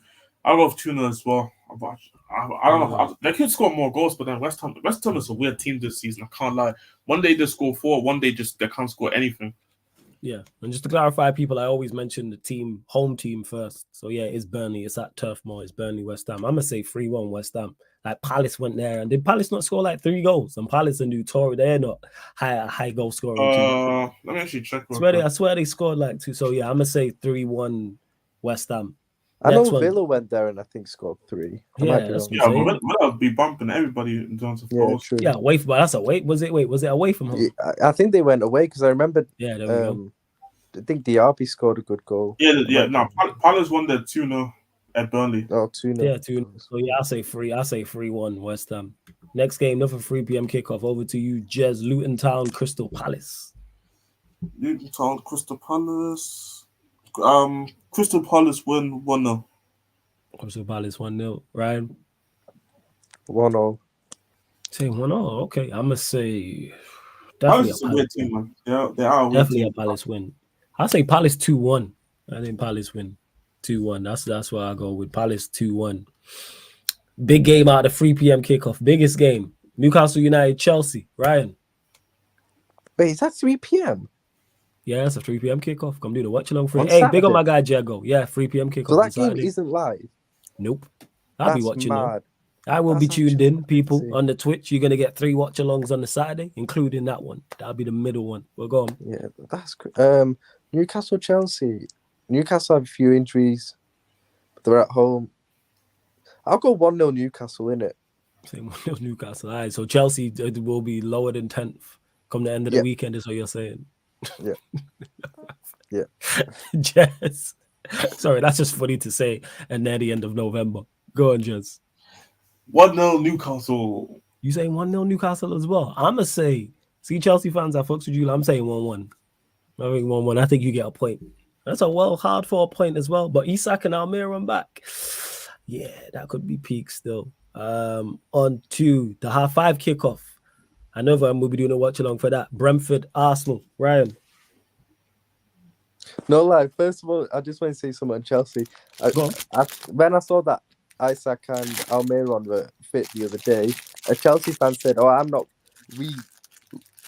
2-0 as well. I don't know. They could score more goals, but then West Ham is a weird team this season. I can't lie. One day they score 4, one day they can't score anything. Yeah, and just to clarify, people, I always mention the home team first. So yeah, it's Burnley. It's at Turf Moor. It's Burnley, West Ham. I'm gonna say 3-1 West Ham. Like Palace went there, and did Palace not score like 3 goals? And Palace are notorious. They're not high goal scoring team. Let me actually check. I swear they scored like 2. So yeah, I'm gonna say 3-1 West Ham. I know Villa went there and I think scored 3. But Villa be bumping everybody in terms of goals. True. Yeah, was it away from home? Yeah, I think they went away because I remember. Yeah, there we go. I think Diaby scored a good goal. No, Palace won the 2-0 at Burnley. Oh, 2-0. Yeah, 2-0. So yeah, I'll say 3-1 West Ham. Next game, another 3 p.m. kickoff. Over to you, Jez. Luton Town, Crystal Palace. Luton Town, Crystal Palace. Crystal Palace win 1-0. Crystal Palace 1-0. Ryan? 1-0. Say 1-0. Okay, I'm gonna say definitely a Palace team, man. They are definitely a Palace win. I'll say Palace 2-1. I think Palace win 2-1. That's why I go with Palace 2-1. Big game out of the 3 p.m. kickoff. Biggest game. Newcastle United, Chelsea. Ryan? Wait, is that 3 p.m.? Yeah, it's a 3 p.m. kickoff. Come do the watch along for it. Hey, big on my guy Jago. Yeah, 3 p.m. kickoff. So that game isn't live? Nope. I'll be watching mad. I will be tuned in, people, on the Twitch. You're going to get 3 watch-alongs on the Saturday, including that one. That'll be the middle one. We're going. Yeah, that's good. Newcastle, Chelsea. Newcastle have a few injuries, but they're at home. I'll go 1-0 Newcastle, innit? Same 1-0 Newcastle. All right, so Chelsea will be lower than 10th come the end of the weekend, is what you're saying. Yeah. Yeah. Jez. Sorry, that's just funny to say. And then the end of November. Go on, Jez. 1-0 Newcastle. You saying 1-0 Newcastle as well? I'm going to say, see, Chelsea fans, I fucks with you. I'm saying 1-1. I think 1-1. I think you get a point. That's hard for a point as well. But Isak and Almir run back. Yeah, that could be peak still. On to the 5:30 kickoff. I know we'll be doing a watch along for that. Brentford, Arsenal. Ryan. No lie. First of all, I just want to say something on Chelsea. When I saw that Isak and Almiron were fit the other day, a Chelsea fan said, "Oh, I'm not.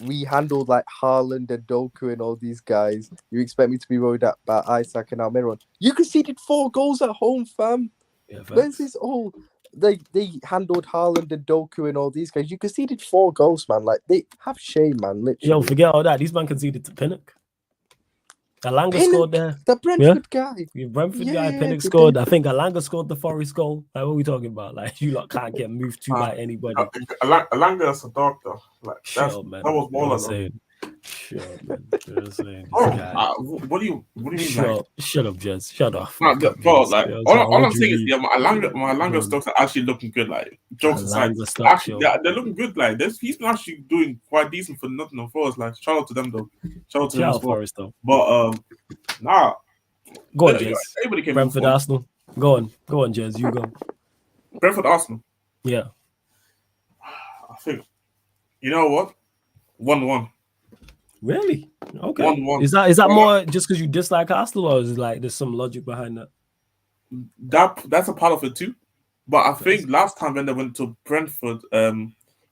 We handled like Haaland and Doku and all these guys. You expect me to be worried about Isak and Almiron? You conceded 4 goals at home, fam. Yeah, where's this all? they handled Haaland and Doku and all these guys. You conceded 4 goals, man. Like, they have shame, man. Literally. Yo, forget all that. These man conceded to Pinnock. Alanga scored there. The Brentford guy. The Brentford Yeah, guy, yeah, Pinnock they scored. did. I think Alanga scored the Forest goal. Like, what are we talking about? Like, you lot can't get moved to by anybody. Alanga is a doctor. Like, Sure, man. that was more like saying. Sure, man. You're saying Oh, this guy. what do you mean? Sure. Like, Shut up, Jez. Shut up. bro, like, You know, all I'm you saying is, read? yeah, my Alanga stocks are actually looking good. Like, jokes aside, Alanga stocks, actually, they're looking good. Like, he's been actually doing quite decent for Nottingham Forest. Like, shout out to them though. Shout out to them as well. Forest though. But nah. Go on, Jez. Everybody can Brentford, Arsenal. Go on, Jez. You go. Brentford, Arsenal. Yeah. I think. You know what? 1-1. Really? Okay. 1-1. Is that more just because you dislike Arsenal, or is it like there's some logic behind that? That's a part of it too. But I think last time when they went to Brentford,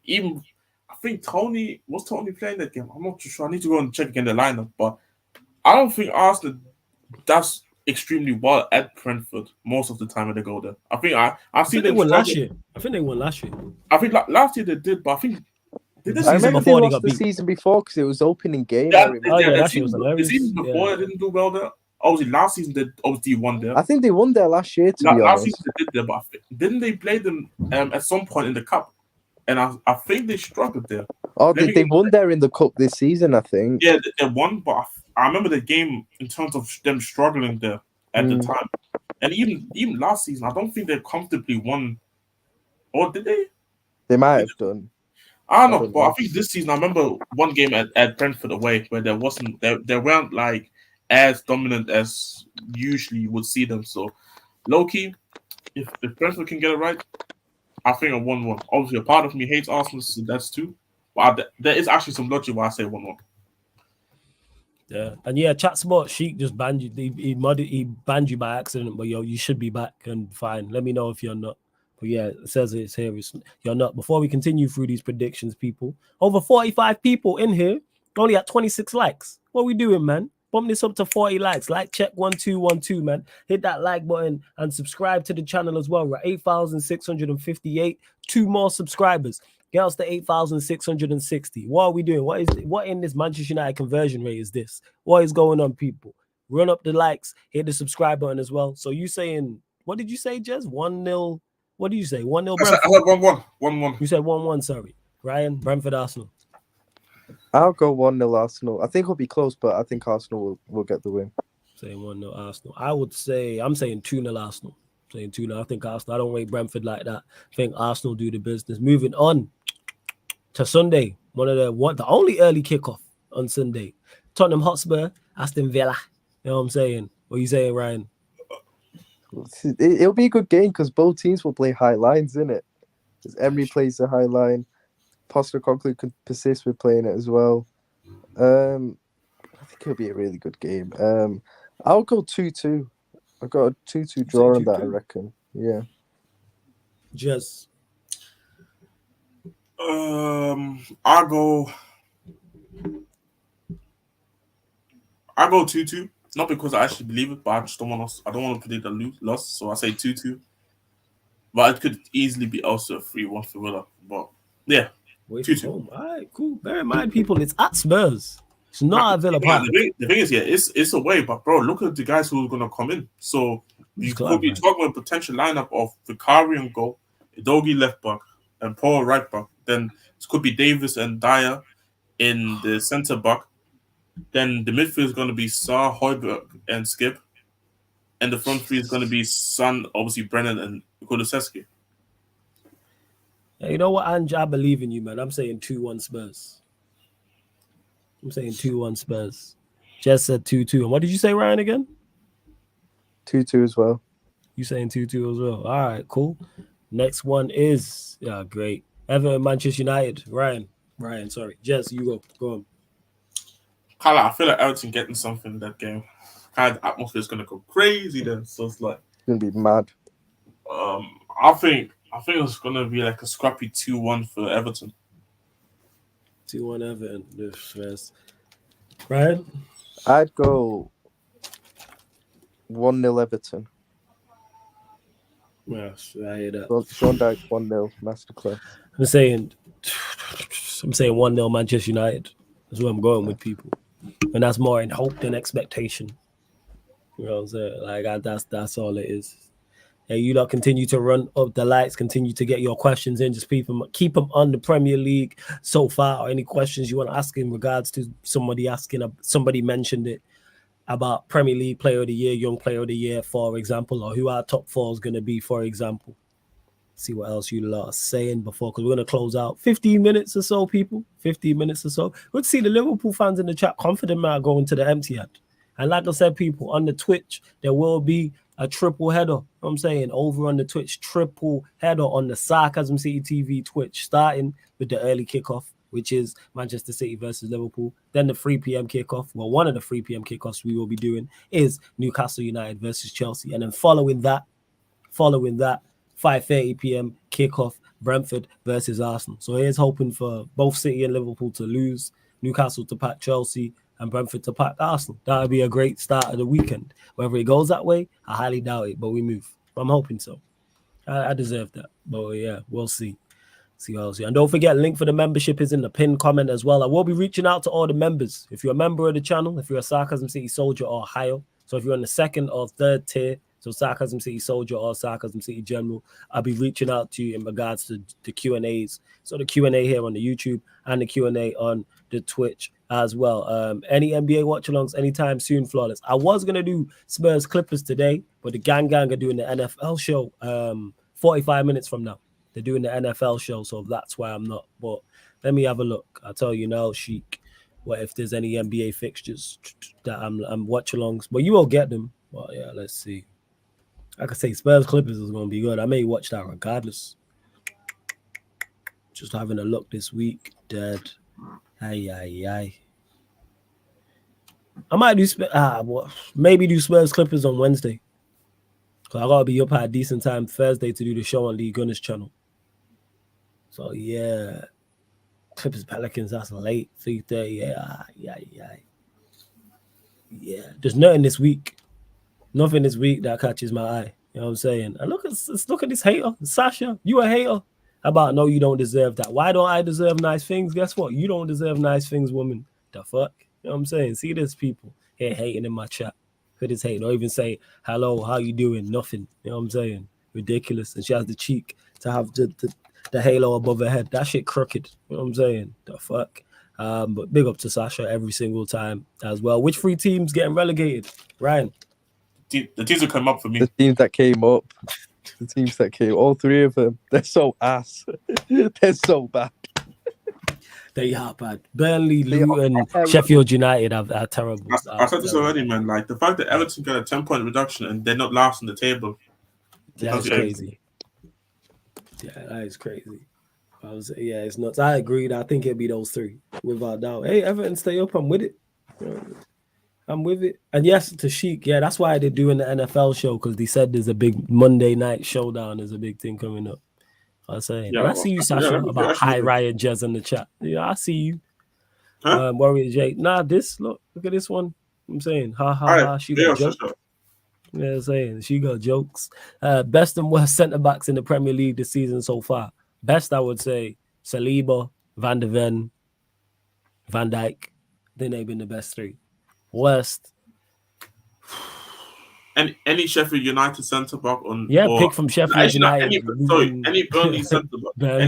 even I think Tony playing that game. I'm not too sure. I need to go and check again the lineup, but I don't think Arsenal does extremely well at Brentford most of the time when they go there. I think I see them won last year. I think they won last year. I think last year they did, but I think I remember they lost the season before because it was opening game. Yeah, that season, was hilarious. The season before they didn't do well there. Obviously, last season they obviously won there. I think they won there last year. To be honest, last season they did there, but didn't they play them at some point in the cup? And I think they struggled there. Oh, they won there in the cup this season, I think. Yeah, they won, but I remember the game in terms of them struggling there at the time. And even last season, I don't think they comfortably won. Or did they? They might have done. I don't know, but I think this season I remember one game at Brentford away where they weren't like as dominant as usually you would see them. So low key, if Brentford can get it right, I think a 1-1. Obviously, a part of me hates Arsenal, so that's too. But there is actually some logic why I say 1-1. Yeah, and yeah, Chat Sport Sheik just banned you. He banned you by accident, but yo, you should be back and fine. Let me know if you're not. But yeah, it says it's here. You're not. Before we continue through these predictions, people, over 45 people in here, only at 26 likes. What are we doing, man? Bump this up to 40 likes. Like check 1212, man. Hit that like button and subscribe to the channel as well. We're at 8,658. 2 more subscribers. Get us to 8,660. What are we doing? What in this Manchester United conversion rate is this? What is going on, people? Run up the likes. Hit the subscribe button as well. So you saying, what did you say, Jez? 1-0. What did you say? 1-0 Brentford? I said 1-1. 1-1. You said 1-1, sorry. Ryan, Brentford, Arsenal. I'll go 1-0 Arsenal. I think it'll be close, but I think Arsenal will get the win. Saying 1-0 Arsenal. I'm saying 2-0 Arsenal. Saying 2-0. I think Arsenal. I don't rate Brentford like that. I think Arsenal do the business. Moving on to Sunday. The only early kickoff on Sunday. Tottenham Hotspur, Aston Villa. You know what I'm saying? What are you saying, Ryan? It'll be a good game because both teams will play high lines, isn't it? Because Emery plays the high line. Postecoglou could persist with playing it as well. I think it'll be a really good game. I'll go 2-2. I've got a 2-2 draw on that, I reckon. Yeah. Just. I'll go 2-2. Not because I actually believe it, but I just don't want to predict a loss, so I say 2-2. But it could easily be also a 3-1 for Villa. But yeah, 2-2. All right, cool. Bear in mind, people, it's at Spurs. It's not at Villa Park. The thing is, yeah, it's away, but bro, look at the guys who are gonna come in. So you could be talking about a potential lineup of Vicario on goal, Edogi left back, and Paul right back. Then it could be Davis and Dyer in the centre back. Then the midfield is going to be Sarr, Højbjerg, and Skip. And the front three is going to be Son, obviously Brennan, and Kulusevski. Yeah, you know what, Ange? I believe in you, man. I'm saying 2-1 Spurs. I'm saying 2-1 Spurs. Jess said 2-2. And what did you say, Ryan, again? 2-2 as well. You saying 2-2 as well. All right, cool. Next one is, great. Everton, Manchester United. Ryan, sorry. Jess, you go on. Carla, I feel like Everton getting something in that game. Kind of atmosphere is gonna go crazy then. So it's like it's gonna be mad. I think it's gonna be like a scrappy 2-1 for Everton. 2-1 Everton. This first. Ryan? I'd go 1-0 Everton. Yes, I hear that. Well, Sean Dyche 1-0 masterclass. I'm saying 1-0 Manchester United. That's where I'm going with people, and that's more in hope than expectation. You know what I'm saying? Like that's all it is. Yeah, you lot continue to run up the lights, continue to get your questions in. Just keep them on the Premier League so far, or any questions you want to ask in regards to somebody mentioned it about Premier League Player of the Year, Young Player of the Year, for example, or who our top 4 is going to be, for example. See what else you lot are saying before, because we're going to close out 15 minutes or so, people. 15 minutes or so. Good to see the Liverpool fans in the chat confident man going to the empty end. And like I said, people, on the Twitch, there will be a triple header. I'm saying over on the Twitch, triple header on the Sarcasm City TV Twitch, starting with the early kickoff, which is Manchester City versus Liverpool. Then the 3 p.m. kickoff. Well, one of the 3 p.m. kickoffs we will be doing is Newcastle United versus Chelsea. And then following that, 5:30 p.m. kickoff, Brentford versus Arsenal. So here's hoping for both City and Liverpool to lose, Newcastle to pack Chelsea, and Brentford to pack Arsenal. That would be a great start of the weekend. Whether it goes that way, I highly doubt it, but we move. I'm hoping so. I deserve that. But yeah, we'll see. See what else. And don't forget, link for the membership is in the pinned comment as well. I will be reaching out to all the members. If you're a member of the channel, if you're a Sarcasm City Soldier or higher, so if you're on the 2nd or 3rd tier, so Sarcasm City Soldier or Sarcasm City General, I'll be reaching out to you in regards to the Q&As. So the Q&A here on the YouTube and the Q&A on the Twitch as well. Any NBA watch-alongs anytime soon, Flawless. I was going to do Spurs Clippers today, but the gang are doing the NFL show 45 minutes from now. They're doing the NFL show, so that's why I'm not. But let me have a look. I'll tell you now, Sheik, what if there's any NBA fixtures that I'm watch-alongs. But you will get them. Well, yeah, let's see. Like I say, Spurs Clippers is going to be good. I may watch that regardless. Just having a look this week. Dead. Aye. I might do maybe do Spurs Clippers on Wednesday. Because I got to be up at a decent time Thursday to do the show on Lee Gunner's channel. So, yeah. Clippers Pelicans, that's late. 3:30. Yeah. There's nothing this week. Nothing this week that catches my eye. You know what I'm saying? And look at this hater. Sasha, you a hater. About no, you don't deserve that. Why don't I deserve nice things? Guess what? You don't deserve nice things, woman. The fuck? You know what I'm saying? See this people here hating in my chat. Could this hate? Don't even say hello, how you doing? Nothing. You know what I'm saying? Ridiculous. And she has the cheek to have the halo above her head. That shit crooked. You know what I'm saying? The fuck? But big up to Sasha every single time as well. Which 3 teams getting relegated? Ryan? The teams that come up for me. The teams that came up. The teams that came, all 3 of them, they're so ass. They're so bad. They are bad. Burnley, Luton, Sheffield United are terrible. I said this already, man. Like the fact that Everton got a 10-point reduction and they're not last on the table. That's crazy. Yeah, that is crazy. It's nuts. I agreed. I think it'd be those 3 without doubt. Hey, Everton, stay up. I'm with it. I'm with it. And yes, to Sheik, yeah, that's why they're doing the NFL show, because they said there's a big Monday night showdown. There's a big thing coming up. I was saying, I see you, Sasha, about Hi Ryan Jez in the chat. Yeah, I see you. Huh? Warrior J. Look at this one. I'm saying, ha. She got jokes. Yeah, I'm saying she got jokes. Best and worst centre backs in the Premier League this season so far. Best, I would say, Saliba, Van de Ven, Van Dijk. Then they've been the best 3. Worst. Any Sheffield United centre back on pick from Sheffield United. Any Burnley centre back.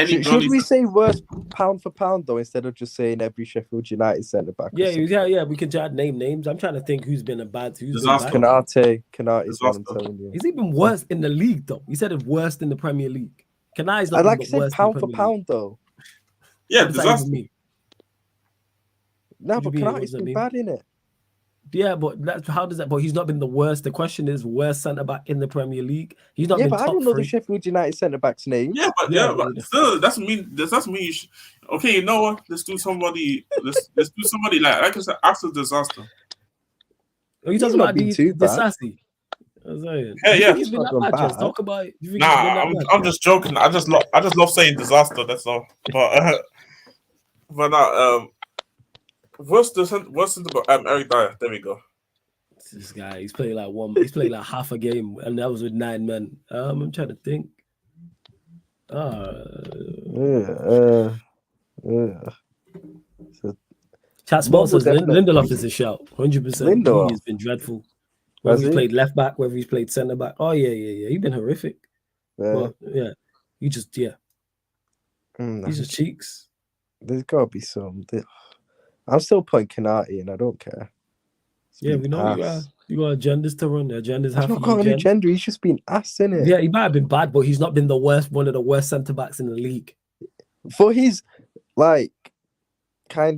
Should we say worst pound for pound though, instead of just saying every Sheffield United centre back? Yeah. We could try to name names. I'm trying to think who's been a bad. Kanate is what I'm telling you. He's even worse in the league though. He said it's worst in the Premier League. Kanate's not. I like to say pound for pound though. Yeah, disaster. No, but Kanate's been bad in it. Yeah, but how does that? But he's not been the worst. The question is, worst centre back in the Premier League. He's not. Yeah, been but top I don't know 3. the Sheffield United centre back's name. Yeah, but still, that's me. Okay, you know what? Let's do somebody. Let's do somebody like I said, after disaster. Are you talking about the sassy? Yeah. He's been that bad. Just talk about it. I'm just joking. I just love saying disaster. That's all. But What's the Eric Dyer? There we go. This guy, he's played like half a game, and that was with 9 men. I'm trying to think. So Chat Sport says definitely- Lindelof is a shout. 100%. Lindelof. He has been dreadful. Whether he's played left back, whether he's played centre back. Oh yeah. He's been horrific. But yeah, you just These are cheeks. There's gotta be some. I'm still putting Kanati in. I don't care. Yeah, we know you are. You got agendas to run. The agendas have not got an agenda. He's just been ass in it. Yeah, he might have been bad, but he's not been one of the worst centre backs in the league. For his like I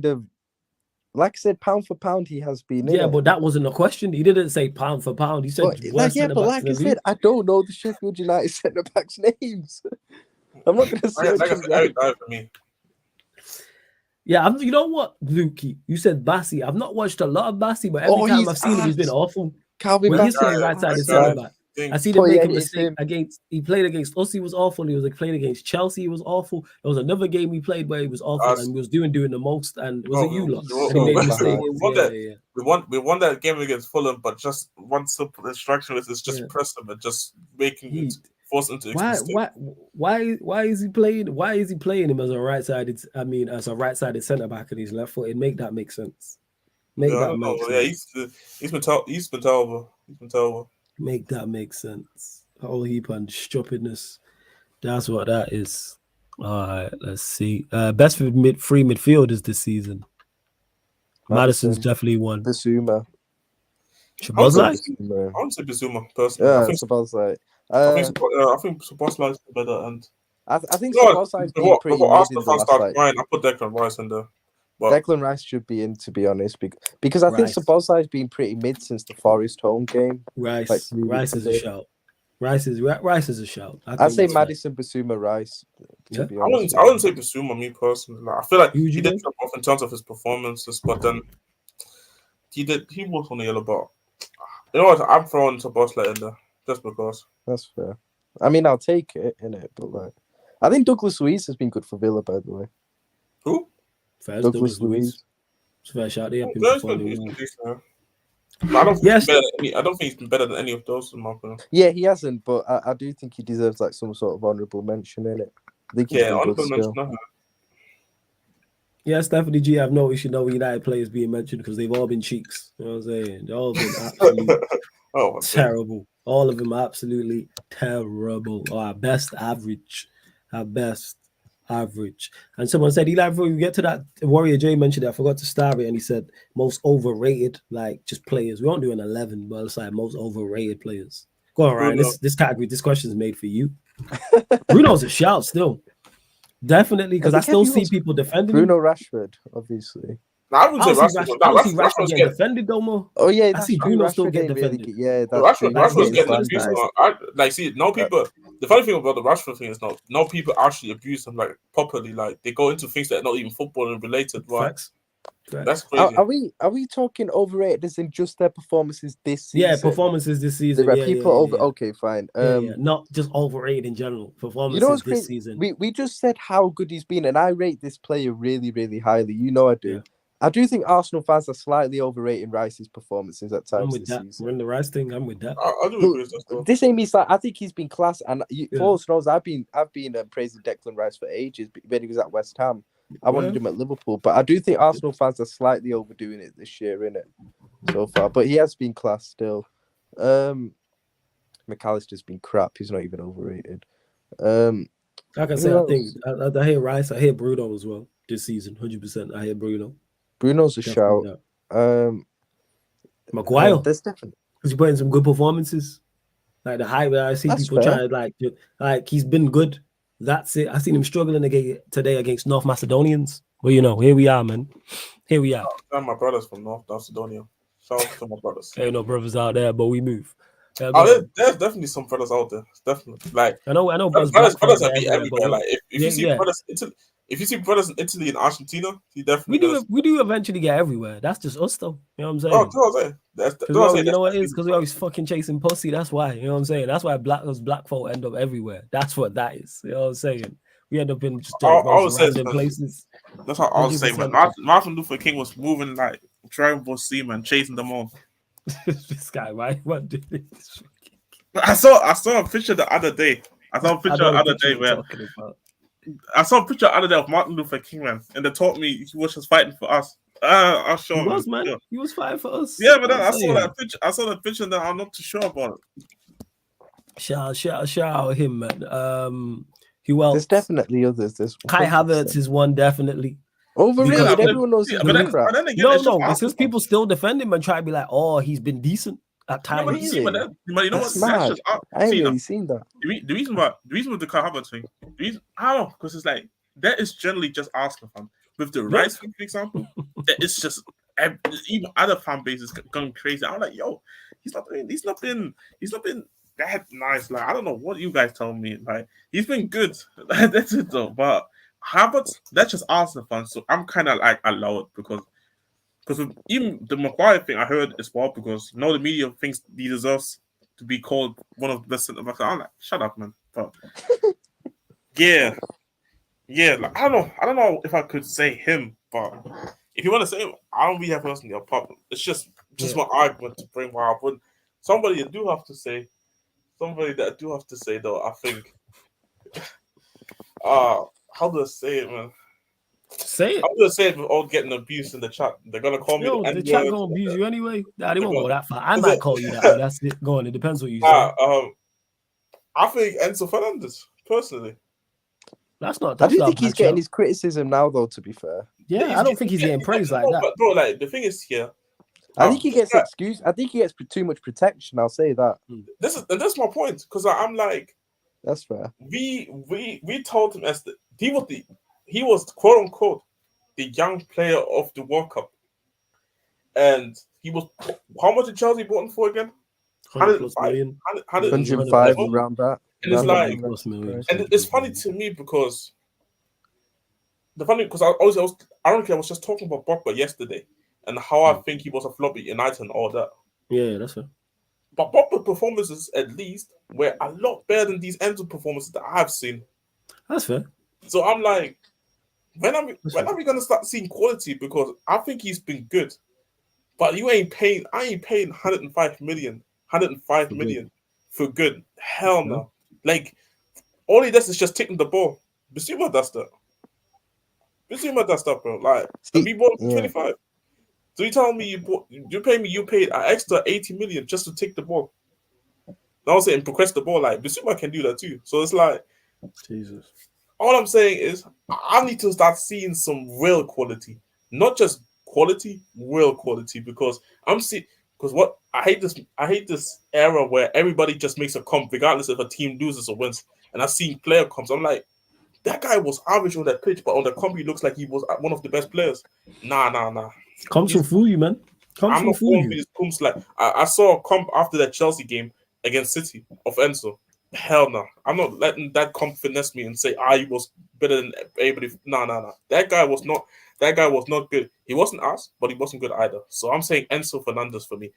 said, pound for pound, he has been. Yeah, but that wasn't a question. He didn't say pound for pound. He said worst centre backs in the league. I don't know the Sheffield United centre backs names. I'm not going to say. Eric Dyer for me. Yeah, you know what, Lukey? You said Bassi. I've not watched a lot of Bassi, but every time I've seen him, he's been awful. Calvin when he's playing right-sided centre back, I seen him make a mistake against. He played against us. He was awful. He was playing against Chelsea. He was awful. There was another game he played where he was awful and he was doing the most. And was it you lot? And he made a mistake. We won that game against Fulham, but just one simple instruction is just press him and just making it. Force him to why is he playing? Why is he playing him as a right-sided? I mean, as a right-sided centre back and he's left footed. Make that make sense. Make that make sense. Yeah, he's been terrible. Make that make sense. A whole heap of stupidness. That's what that is. All right, let's see. Best for free midfielders this season. Madison's definitely one. Basuma. Szoboszlai? I want to say Basuma personally. Yeah, Szoboszlai. I think Szoboszlai is better, and I think Szoboszlai's been pretty mid in the last I put Declan Rice in there. But Declan Rice should be in, to be honest, because I think Szoboszlai's been pretty mid since the Forest home game. Rice is a shout. Rice is a shout. I'd say Madison, Basuma, Rice. I wouldn't say Basuma, me personally. I feel like he did drop off in terms of his performances, but then he was on the yellow bar. You know what? I'm throwing Szoboszlai in there just because. That's fair. I mean, I'll take it, innit? But I think Douglas Luiz has been good for Villa, by the way. Who? Douglas Luiz. It's a fair shout. I don't think he's been better than any of those in my opinion. Yeah, he hasn't, but I do think he deserves like some sort of honourable mention in it. Honourable mention. Yeah, Stephanie G, I've no issue knowing United players being mentioned because they've all been cheeks. You know what I'm saying? They've all been absolutely terrible. All of them absolutely terrible. Or at best average. And someone said, Eli, before we get to that, Warrior J mentioned it. I forgot to start it, and he said most overrated, like just players. We won't do an 11, but it's like most overrated players. Go on, Ryan. This category, this question is made for you. Bruno's a shout still. Definitely, because I still see people defending Bruno Rashford, obviously. No, I wouldn't say Rashford get defended though more. Oh yeah, I see Bruno still get defended. Rashford's getting abused. People. The funny thing about the Rashford thing is no people actually abuse him like properly. Like they go into things that are not even football and related. Right? That's crazy. Are we talking overrated as in just their performances this season? Yeah, performances this season. Okay, fine. Not just overrated in general. Performances this season. We just said how good he's been, and I rate this player really, really highly. You know I do. Yeah. I do think Arsenal fans are slightly overrating Rice's performances at times. I'm with that. We're in the Rice thing. I'm with that. I do agree with that. This ain't me. I think he's been class, and for us knows I've been praising Declan Rice for ages when he was at West Ham. I wanted him at Liverpool, but I do think Arsenal fans are slightly overdoing it this year, innit? So far, but he has been class still. McAllister's been crap. He's not even overrated. Like I said, I think I hear Rice. I hear Bruno as well this season. 100%. I hear Bruno. Bruno's a shout. Maguire. There's definitely because he's putting some good performances. Like the hype where I see people trying like he's been good. That's it. I seen him struggling today against North Macedonians. Well, here we are, man. Here we are. My brothers from North Macedonia. Shout out to my brothers. Ain't no brothers out there, but we move. There's definitely some brothers out there. Definitely. Like I know brothers are everywhere. Like if you see brothers if you see brothers in Italy and Argentina, you definitely we do eventually get everywhere. That's just us though. You know what I'm saying? Oh, that's what I'm saying. You know what it is? Because we always fucking chasing pussy. That's why. You know what I'm saying? That's why black folk end up everywhere. That's what that is. You know what I'm saying? We end up in just random places. That's what I was saying. When Martin Luther King was moving like Tribal Seaman, chasing them all. This guy, why you do this? I saw a picture the other day. I saw a picture the other day where I saw a picture the other day of Martin Luther King, man, and they told me he was just fighting for us. I'll show He him. was, man. He was fighting for us. Yeah, but then I saw that picture. I saw that picture that I'm not too sure about it. Shout out him, man. Who else? There's definitely others. There's Kai Havertz is one, definitely. Overrated. Everyone knows he's good crap. No, it's just people still defend him and try to be like, oh, he's been decent at times. But you know what? Mad. I ain't really seen that. The reason with the Kai Havertz thing, I don't know, because it's like that is generally just Arsenal fan. With the Rice thing, for example, it's just even other fan bases going crazy. I'm like, yo, he's not been that nice. Like, I don't know what you guys tell me. Like, he's been good. That's it though. But Havertz, that's just Arsenal fans. So I'm kind of like allow it because even the Maguire thing I heard as well, because the media thinks he deserves to be called one of the best centre backs. I'm like, shut up, man. But yeah. Like, I don't know if I could say him, but if you want to say him, I don't really have personally a problem. It's just my argument to bring why I wouldn't. Somebody that I do have to say though, I think how do I say it, man? Say it. I'm gonna say it without getting abused in the chat. They're gonna call me. The chat gonna abuse you anyway. Nah, they won't go that far. I might call you that. But that's it. Go on. It depends what you say. I think Enzo Fernandez personally. That's not. I do think he's getting his criticism now, though. To be fair, I don't think he's getting praised like that. But bro, like the thing is here. I think he gets excused. I think he gets too much protection. I'll say that. That's my point, because I'm like, that's fair. We told him he was quote unquote the young player of the World Cup, and he was how much did Chelsea bought him for again? 105 around that. And it's like, and it's funny to me because I was just talking about Pogba yesterday and how I think he was a flop at United and all that. Yeah, that's fair. But Pogba's performances, at least, were a lot better than these Enzo performances that I've seen. That's fair. So I'm like, when are we gonna start seeing quality? Because I think he's been good, but I ain't paying 105 million for good. Hell no. Like, all he does is just taking the ball. Bissouma does that, bro. Like, we bought 25. So you tell me you paid an extra 80 million just to take the ball. Now I'm saying progress the ball. Like, Bissouma can do that too. So it's like, Jesus. All I'm saying is I need to start seeing some real quality, not just quality, real quality. Because what I hate this era where everybody just makes a comp regardless if a team loses or wins. And I've seen player comps. I'm like, that guy was average on that pitch, but on the comp he looks like he was one of the best players. Nah. Comes from fool you, man. I'm not fool you. Like I saw a comp after that Chelsea game against City of Enzo. Hell no. I'm not letting that comp finesse me and say he was better than everybody. Nah. That guy was not good. He wasn't us, but he wasn't good either. So I'm saying Enzo Fernandez for me.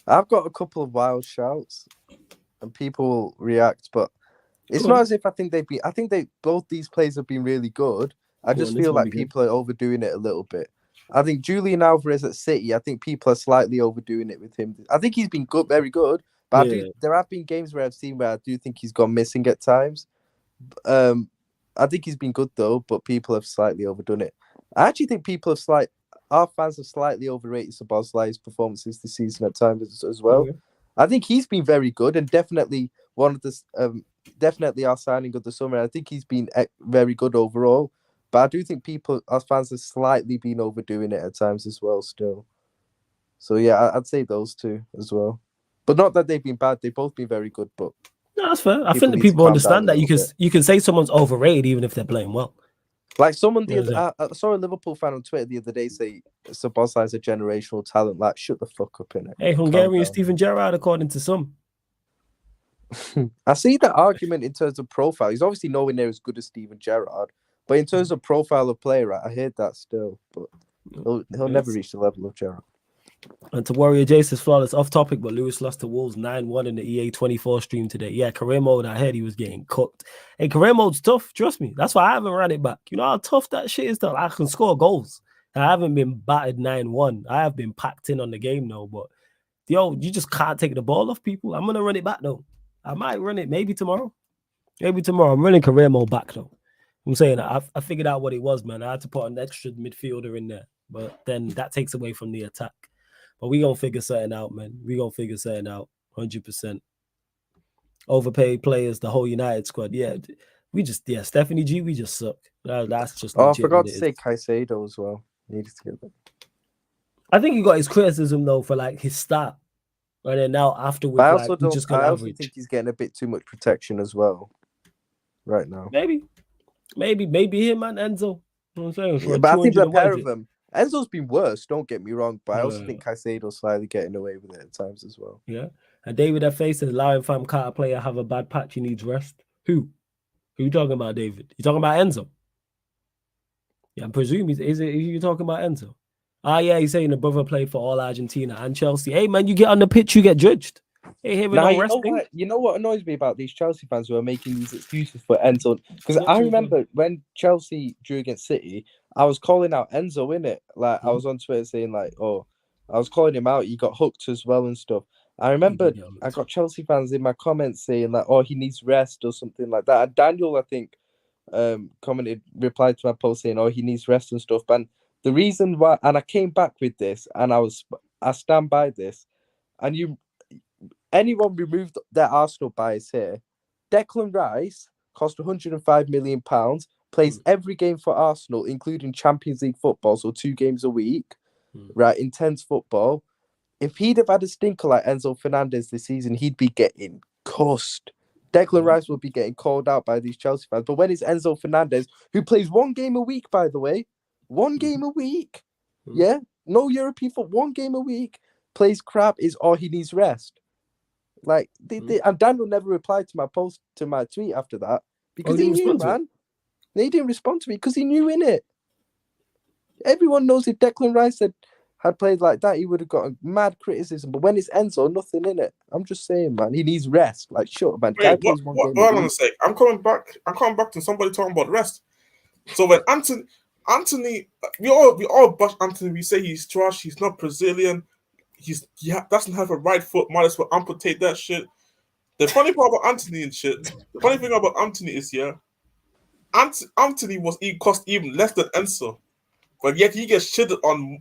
I've got a couple of wild shouts, and people will react, but it's not as if I think both these players have been really good. I just feel like people are overdoing it a little bit. I think Julian Alvarez at City, I think people are slightly overdoing it with him. I think he's been good, very good, but there have been games where I've seen where I do think he's gone missing at times. I think he's been good though, but people have slightly overdone it. I actually think our fans have slightly overrated Szoboszlai's performances this season at times as well. Okay. I think he's been very good and definitely one of the definitely our signing of the summer. I think he's been very good overall, but I do think our fans have slightly been overdoing it at times as well still. So yeah, I'd say those two as well, but not that they've been bad. They've both been very good, but no, that's fair. I think the people understand that you can say someone's overrated even if they're playing well. Like someone I saw a Liverpool fan on Twitter the other day say Szoboszlai is a generational talent. Like, shut the fuck up, innit? Hey, Hungarian Steven Gerrard, according to some. I see that argument in terms of profile. He's obviously nowhere near as good as Steven Gerrard, but in terms of profile of player, I heard that still. But he'll never reach the level of Gerrard. And to Warrior Jason's flawless off topic, but Lewis lost to Wolves 9-1 in the EA 24 stream today. Yeah, career mode, I heard he was getting cooked. Hey, career mode's tough, trust me. That's why I haven't ran it back. You know how tough that shit is though? I can score goals. I haven't been battered 9-1. I have been packed in on the game now, but yo, you just can't take the ball off people. I'm gonna run it back though. I might run it maybe tomorrow. Maybe tomorrow. I'm running career mode back though. I'm saying I figured out what it was, man. I had to put an extra midfielder in there, but then that takes away from the attack. But we gonna figure something out, man. We gonna figure something out, 100%. Overpaid players, the whole United squad. Yeah, Stephanie G, we just suck. That's just. Oh, I forgot to say Caicedo as well. Needed to get that. I think he got his criticism though for like his start, and then now afterwards, I also like, don't. just I also think he's getting a bit too much protection as well, right now. Maybe him and Enzo. You know what I'm saying? Yeah, but I think the pair of them. Enzo's been worse. Don't get me wrong, but I also think Caicedo's slightly getting away with it at times as well. Yeah, and David F.A. says, allowing Fam Carter player have a bad patch, he needs rest. Who you talking about, David? You talking about Enzo? Yeah, I presume is you talking about Enzo? Ah, yeah, he's saying the brother played for all Argentina and Chelsea. Hey, man, you get on the pitch, you get judged. Hey, here we now, no resting. You know what annoys me about these Chelsea fans who are making these excuses for Enzo? Because I remember when Chelsea drew against City, I was calling out Enzo in it. Like I was on Twitter saying like, "Oh, I was calling him out. He got hooked as well and stuff." I remember I got Chelsea fans in my comments saying like, "Oh, he needs rest" or something like that. And Daniel, I think, replied to my post saying, "Oh, he needs rest and stuff." But the reason why, and I came back with this, and I stand by this, and anyone removed their Arsenal bias here. Declan Rice cost £105 million, plays every game for Arsenal, including Champions League football, so 2 games a week, right? Intense football. If he'd have had a stinker like Enzo Fernandez this season, he'd be getting cussed. Declan Rice will be getting called out by these Chelsea fans. But when it's Enzo Fernandez, who plays 1 game a week, by the way, 1 game a week, yeah, no European football, 1 game a week, plays crap, he needs rest. Like and Daniel never replied to my tweet after that because he knew, man. He didn't respond to me because he knew in it. Everyone knows if Declan Rice had played like that, he would have got a mad criticism. But when it's Enzo, nothing in it. I'm just saying, man, he needs rest. Like, shut man. Wait, what I want to say, I'm coming back to somebody talking about rest. So when Anthony, we all bash Anthony. We say he's trash. He's not Brazilian. He doesn't have a right foot. Might as well amputate that shit. The funny part about Anthony and shit. The funny thing about Anthony is Anthony cost even less than Enzo, but yet he gets shitted on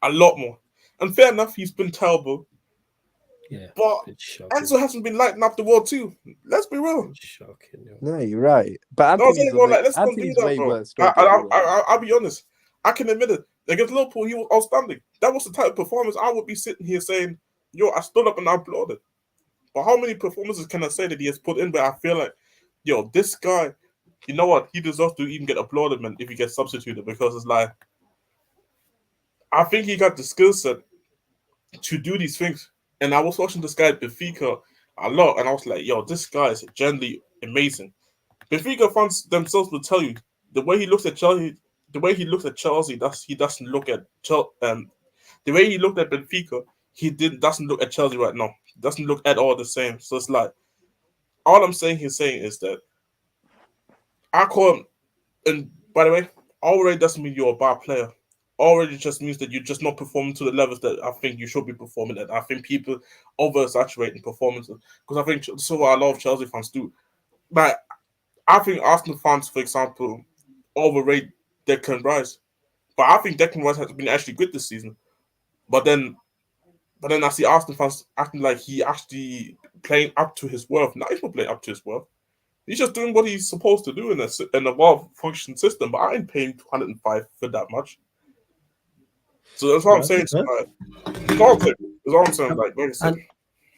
a lot more. And fair enough, he's been terrible. Yeah, but Enzo hasn't been lighting up the world too. Let's be real. Shocking. No, you're right. But Anthony's way worse. I'll be honest. I can admit it. Against Liverpool, he was outstanding. That was the type of performance I would be sitting here saying, "Yo, I stood up and I applauded." But how many performances can I say that he has put in where I feel like, yo, this guy, you know what? He deserves to even get applauded, man, if he gets substituted, because it's like, I think he got the skill set to do these things. And I was watching this guy at Benfica a lot, and I was like, yo, this guy is genuinely amazing. Benfica fans themselves will tell you the way he looks at Chelsea. The way he looks at Chelsea, he doesn't look at the way he looked at Benfica. Doesn't look at Chelsea right now. Doesn't look at all the same. So it's like, all I'm saying is that I call him. And by the way, already doesn't mean you're a bad player. Already just means that you're just not performing to the levels that I think you should be performing at. I think people oversaturating performances because I think so. A lot of Chelsea fans do. But I think Arsenal fans, for example, overrate Declan Rice. But I think Declan Rice has been actually good this season. But then I see Arsenal fans acting like he actually playing up to his worth. Now he's not playing up to his worth. He's just doing what he's supposed to do in a well-functioning system. But I ain't paying 205 for that much. So that's what I'm saying. That's all I'm saying. Like I said.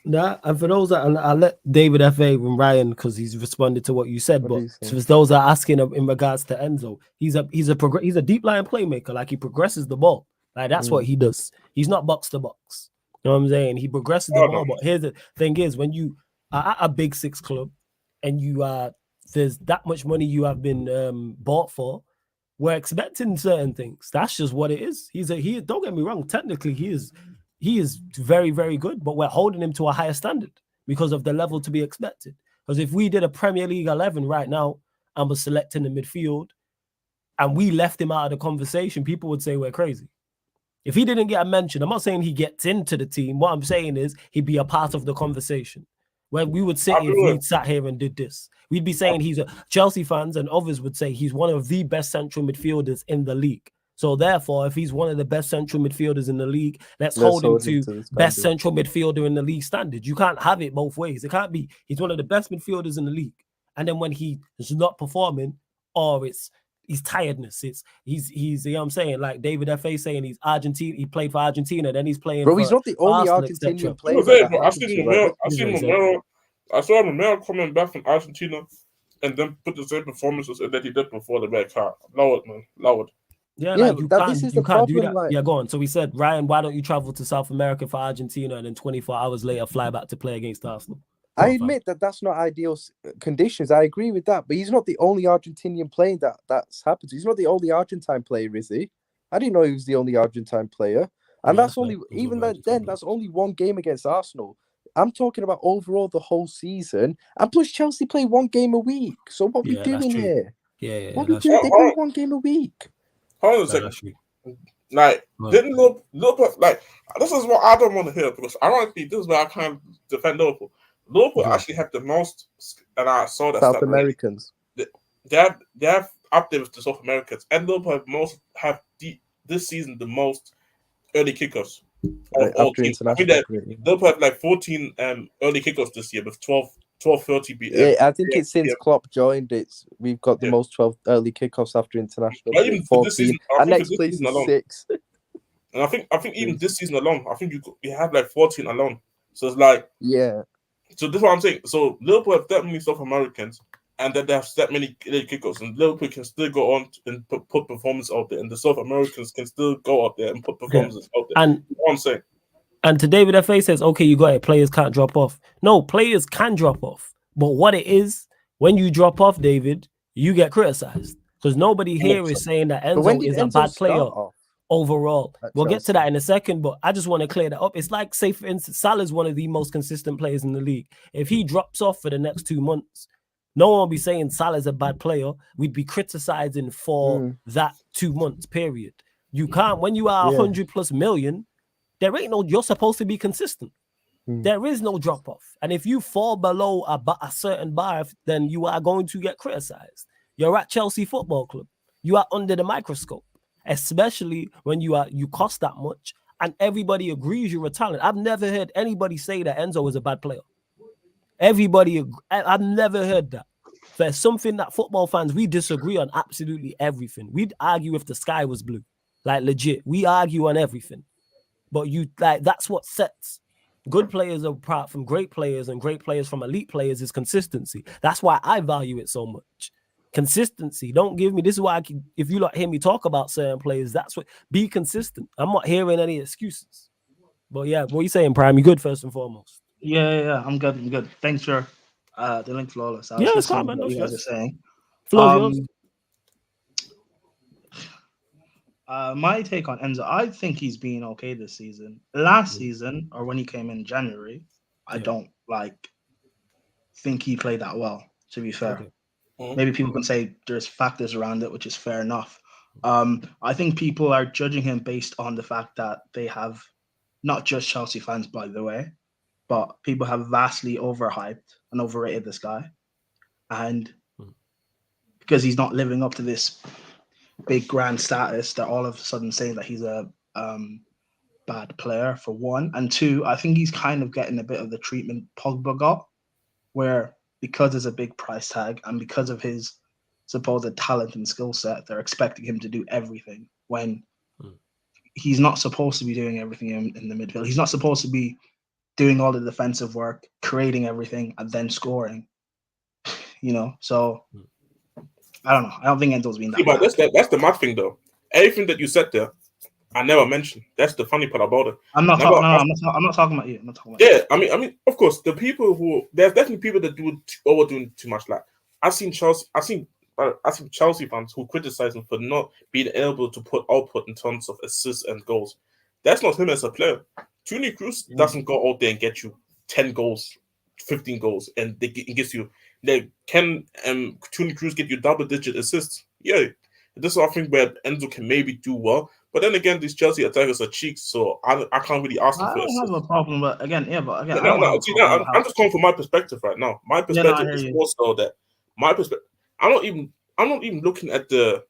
And for those that, and I'll let David F.A. and Ryan, because he's responded to what you said, but for those that are asking in regards to Enzo, he's a deep line playmaker. Like, he progresses the ball. Like, that's what he does. He's not box to box. You know what I'm saying? He progresses the ball. But here's the thing is, when you are at a big 6 club and there's that much money you have been bought for, we're expecting certain things. That's just what it is. Don't get me wrong, technically he is very, very good, but we're holding him to a higher standard because of the level to be expected. Because if we did a Premier League 11 right now and was selecting the midfield, and we left him out of the conversation, people would say we're crazy. If he didn't get a mention, I'm not saying he gets into the team. What I'm saying is he'd be a part of the conversation. Where we would sit if we sat here and did this. We'd be saying he's a Chelsea fans and others would say he's one of the best central midfielders in the league. So therefore, if he's one of the best central midfielders in the league, let's hold him to best central midfielder in the league standard. You can't have it both ways. It can't be he's one of the best midfielders in the league, and then when he is not performing, or it's tiredness. He's you know what I'm saying, like David F.A. saying he's Argentina. He played for Argentina, then he's playing. Bro, he's not the only Argentinian player. I saw Romero coming back from Argentina and then put the same performances that he did before the red card. Lord, man, Lord. Yeah, like you can't do that. Like... Yeah, go on. So we said, Ryan, why don't you travel to South America for Argentina and then 24 hours later fly back to play against Arsenal? I admit that that's not ideal conditions. I agree with that, but he's not the only Argentinian player that's happened to. He's not the only Argentine player, is he? I didn't know he was the only Argentine player, and that's only that's only one game against Arsenal. I'm talking about overall the whole season, and plus Chelsea play one game a week. So what we doing here? What we doing? They play one game a week. Hold on a second. Like, didn't Liverpool, like, this is what I don't want to hear, because ironically, this is where I kind of defend Liverpool. Liverpool actually have the most, and I saw that South Americans. They have up there with the South Americans, and Liverpool this season the most early kickers. Liverpool have like 14 early kickers this year with 12-30. Yeah, I think it's since Klopp joined. We've got the most 12 early kickoffs after international. Even 14, season, and next place is 6. And I think even this season alone, I think you have like 14 alone. So it's like So this is what I'm saying. So Liverpool have that many South Americans, and then they have that many kickers, and Liverpool can still go on and put performance out there, and the South Americans can still go out there and put performances out there. And you know what I'm saying. And to David F.A. says, okay, you got it. Players can't drop off. No, players can drop off. But what it is, when you drop off, David, you get criticized. Because nobody here is saying that Enzo is a bad player overall. We'll get to that in a second, but I just want to clear that up. It's like, say, for instance, Salah's one of the most consistent players in the league. If he drops off for the next 2 months, no one will be saying Salah's a bad player. We'd be criticizing for that 2 months period. You can't, when you are 100+ million, there ain't no, you're supposed to be consistent. There is no drop off. And if you fall below a certain bar, then you are going to get criticized. You're at Chelsea Football Club. You are under the microscope, especially when you cost that much and everybody agrees you're a talent. I've never heard anybody say that Enzo is a bad player. I've never heard that. There's something that football fans, we disagree on absolutely everything. We'd argue if the sky was blue. Like legit. We argue on everything. But that's what sets good players apart from great players and great players from elite players is consistency. That's why I value it so much. Consistency. Don't give me, this is why if you hear me talk about certain players, that's what, be consistent. I'm not hearing any excuses. But yeah, what are you saying, Prime? You good first and foremost? Yeah, I'm good. Thanks for the link, Flawless. It's fine, man. What you guys are saying. My take on Enzo, I think he's been okay this season. Last season, or when he came in January, I don't think he played that well, to be fair. Okay. Maybe people can say there's factors around it, which is fair enough. I think people are judging him based on the fact that they have, not just Chelsea fans, by the way, but people have vastly overhyped and overrated this guy. And because he's not living up to this big grand status, they're all of a sudden saying that he's a bad player, for one. And two, I think he's kind of getting a bit of the treatment Pogba got, where because there's a big price tag and because of his supposed talent and skill set, they're expecting him to do everything when he's not supposed to be doing everything in the midfield. He's not supposed to be doing all the defensive work, creating everything, and then scoring. So I don't know. I don't think Enzo's been that. But that's the mad thing, though. Everything that you said there, I never mentioned. That's the funny part about it. I'm not talking about you. I'm not talking about you. I mean, of course, there's definitely people that do overdoing too much. Like I've seen Chelsea fans who criticize him for not being able to put output in terms of assists and goals. That's not him as a player. Toni Kroos doesn't go out there and get you 10 goals, 15 goals, and it gets you. Can Toni Kroos get you double-digit assists? Yeah, This is I think where Enzo can maybe do well. But then again, these Chelsea attackers are cheeks, so I can't really ask them I for don't have assists. a problem, but again, I don't have a See, problem with I'm how. just coming from my perspective right now. My I perspective hear is you. more so that my perspective. I'm not even looking at the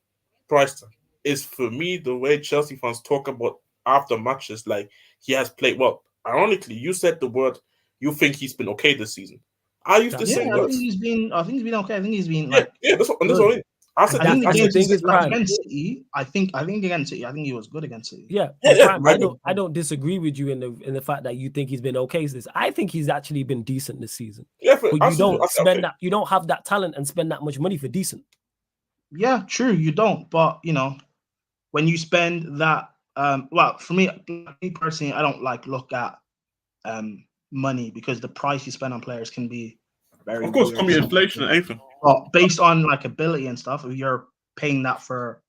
price tag. It's for me the way Chelsea fans talk about after matches, like he has played well. Ironically, you said the word. You think he's been okay this season. I used the Yeah, same I words. think he's been okay. I think he's been Yeah. That's what I good. mean. I said I think and the thing is, Prime. against City, I think against City, I think he was good against City. Yeah, Prime, I don't disagree with you in the fact that you think he's been okay. I think he's actually been decent this season. Yeah, but you don't spend that. You don't have that talent and spend that much money for decent. Yeah, true. You don't, but when you spend that, well, for me personally, I don't look at money because the price you spend on players can be very. Of course, weird. can be inflation and anything. But based on ability and stuff, if you're paying that for.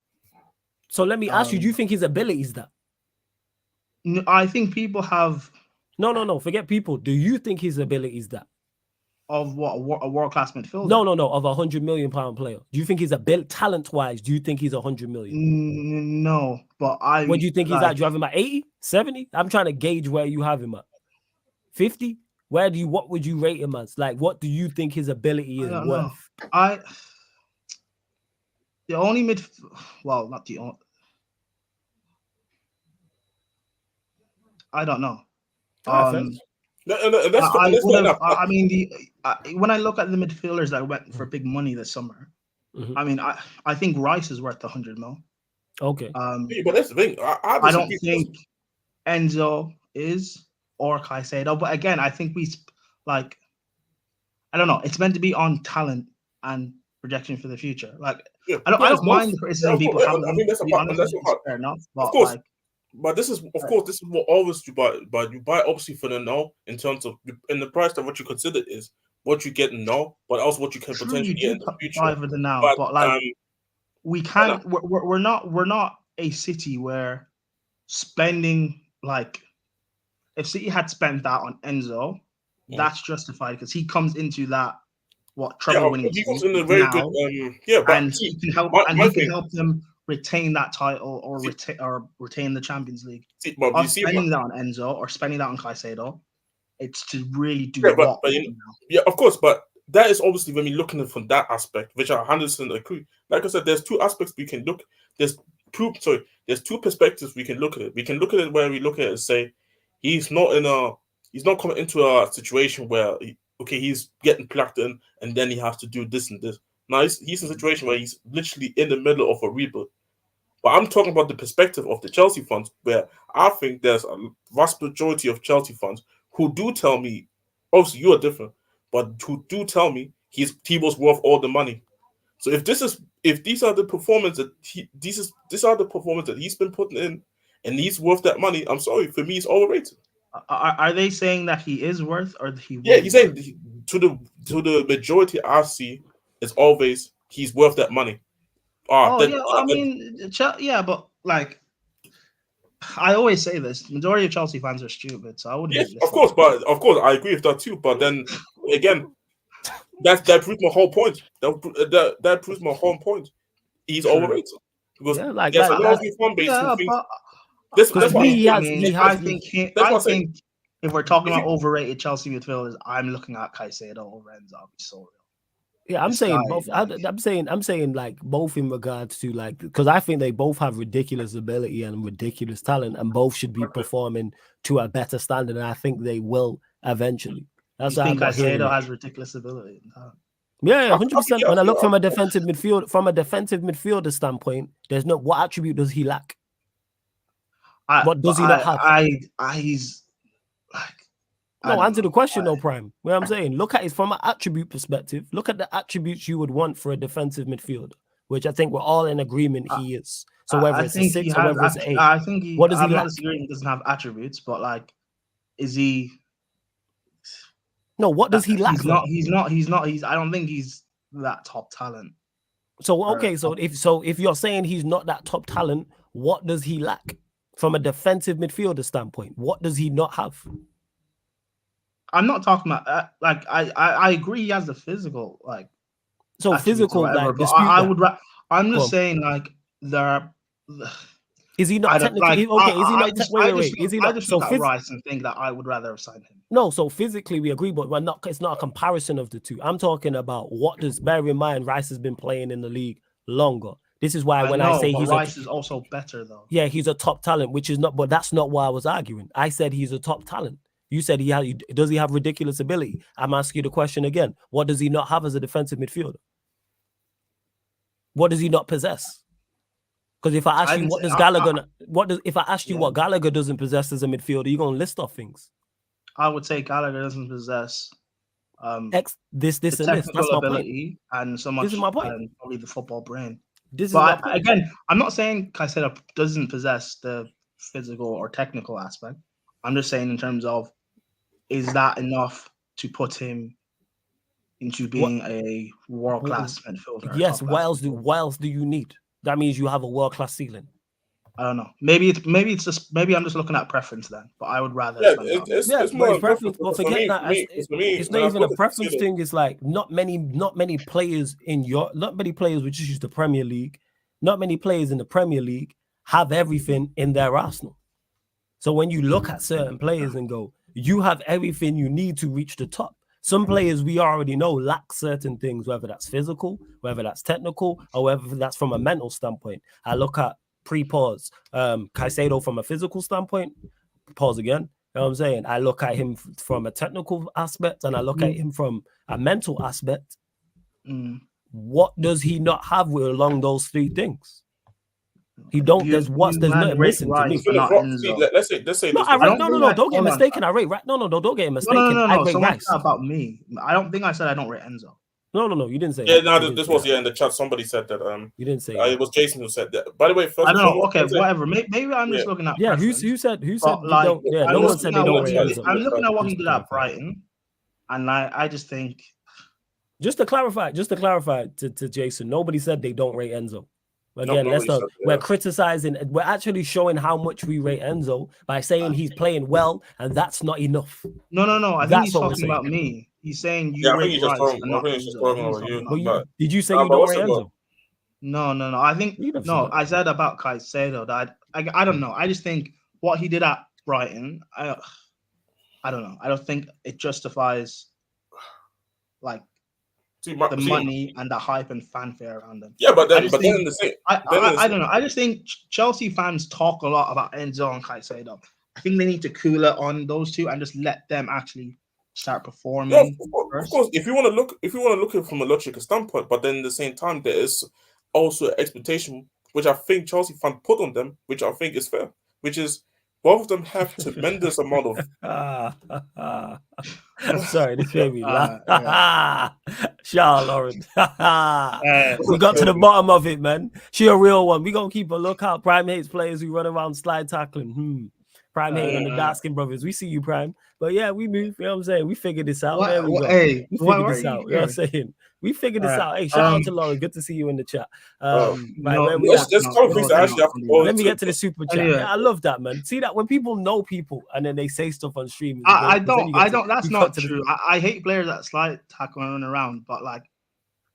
So let me ask you: do you think his ability is that? I think people have. No. Forget people. Do you think his ability is that? Of what, a world-class midfielder? No. Of £100 million player. Do you think he's talent-wise? Do you think he's 100 million? No, but What do you think he's at? Do you have him at 80, 70? I'm trying to gauge where you have him at. 50? What would you rate him as? What do you think his ability is worth? The only not the only. I don't know. I mean, when I look at the midfielders that went for big money this summer, I mean, I think Rice is worth 100 mil. Okay. But that's the thing. I don't think Enzo is or Caicedo, but again, I think I don't know. It's meant to be on talent and projection for the future. I don't mind the criticism people have. I mean, that's fair enough. But of course. But this is, of course, this is what always you buy. But you buy obviously for the now in terms of in the price that what you consider is what you get now, but also what you can potentially get in the future. Buy for the now, but we can't. We're not a City where spending if City had spent that on Enzo, that's justified because he comes into that treble winning. He comes in a very good and he can help help them retain that title or retain the Champions League. Spending that on Enzo or spending that on Caicedo, it's to really do of course, but that is obviously when we look at it from that aspect, which I 100% agree. Like I said, there's two aspects we can look. There's two perspectives we can look at it. We can look at it where we look at it and say he's not coming into a situation where he's getting plugged in and then he has to do this and this. Now he's in a situation where he's literally in the middle of a rebuild. But I'm talking about the perspective of the Chelsea fans, where I think there's a vast majority of Chelsea fans who do tell me, obviously you are different, but who do tell me he was worth all the money. So if these are the performance that these are the performance that he's been putting in, and he's worth that money, I'm sorry, for me, it's overrated. Are they saying that he is worth, or he? Yeah, he's saying to the majority I see, it's always he's worth that money. But I always say this: majority of Chelsea fans are stupid, so I wouldn't. Yes, of course, I agree with that too. But then again, that proves my whole point. That proves my whole point. He's overrated because there's a lot of fan base who think. I think if we're talking about overrated Chelsea midfielders, I'm looking at Caicedo over Enzo. I'll be so real. Yeah, I'm saying both. I'm saying both in regards to because I think they both have ridiculous ability and ridiculous talent, and both should be performing to a better standard. And I think they will eventually. That's why I think Caicedo has ridiculous ability. Yeah, 100%. When I look from a defensive midfielder standpoint, there's no what attribute does he lack? What does he not have? He's answer the question though, Prime. What I'm saying, look at it from an attribute perspective. Look at the attributes you would want for a defensive midfielder, which I think we're all in agreement he is. So whether it's a 6 or whether it's an 8, I think what does he lack? He doesn't have attributes, but is he? No, what does he lack? He's not. I don't think he's that top talent. So okay, so if you're saying he's not that top talent, what does he lack from a defensive midfielder standpoint? What does he not have? I'm not talking about I agree he has the physical physical whatever, but I'm just saying Is he not technically okay? Is he not? Wait. Is he not? I just look at Rice and think that I would rather have signed him. No, so physically we agree, but we're not. It's not a comparison of the two. I'm talking about what does. Bear in mind, Rice has been playing in the league longer. This is why I say Rice is also better though. Yeah, he's a top talent, which is not. But that's not why I was arguing. I said he's a top talent. You said does he have ridiculous ability? I'm asking you the question again. What does he not have as a defensive midfielder? What does he not possess? Because if I ask you what does Gallagher, if I asked you what Gallagher doesn't possess as a midfielder, you're gonna list off things. I would say Gallagher doesn't possess this and this. That's my ability point. And so much. This is my point. And probably the football brain. Again, I'm not saying Caicedo doesn't possess the physical or technical aspect. I'm just saying in terms of, is that enough to put him into being a world-class midfielder? Yes. What else do you need? That means you have a world-class ceiling. I don't know. Maybe I'm just looking at preference then. But I would rather. It's more preference. But forget that. It's not even a preference thing. It's like not many players we just use the Premier League. Not many players in the Premier League have everything in their arsenal. So when you look at certain players and go, you have everything you need to reach the top. Some players we already know lack certain things, whether that's physical, whether that's technical, or whether that's from a mental standpoint. I look at pre-pause Caicedo from a physical standpoint. Pause again. You know what I'm saying? I look at him from a technical aspect, and I look at him from a mental aspect. What does he not have along those three things? He don't. There's nothing missing to me. Let's say. No. Don't get mistaken. I rate right. No. Don't get mistaken. No. So much about me. I don't think I said I don't rate Enzo. No. You didn't say. Yeah, no. This was in the chat. Somebody said that. You didn't say. It was Jason who said that. By the way, first. I don't know. Okay, whatever. Maybe I'm just looking at. Yeah. Who said? Like, yeah. No one said they don't rate Enzo. I'm looking at what he did at Brighton, and I just think. Just to clarify to Jason, nobody said they don't rate Enzo. Again, we're criticizing. We're actually showing how much we rate Enzo by saying he's playing well, and that's not enough. No. I think he's talking about me. He's saying you rate Rice and not Enzo. Did you say you don't rate Enzo? No. I think I said about Caicedo that I don't know. I just think what he did at Brighton, I don't know. I don't think it justifies like the money and the hype and fanfare around them. Yeah, but then in the same, I don't know. I just think Chelsea fans talk a lot about Enzo and Caicedo. I think they need to cool it on those two and just let them actually start performing. Yeah, of course, if you want to look at it from a logical standpoint, but then at the same time, there is also an expectation which I think Chelsea fans put on them, which I think is fair, which is both of them have tremendous amount of. Sorry, this made me laugh. Shout out, Lauren. We got to the bottom of it, man. She a real one. We gonna keep a lookout. Prime hates players who run around slide tackling. Prime hating on the dark skin brothers. We see you, Prime. But yeah, we move. You know what I'm saying? We figured this out. There we go. Hey, we figured this out. You know what I'm saying? We figured this out. Hey, shout out to Lauren. Good to see you in the chat. Let me get to the super chat. Yeah, I love that, man. See that when people know people and then they say stuff on stream. I don't. That's not true. I hate players that slide tackle and run around, but like,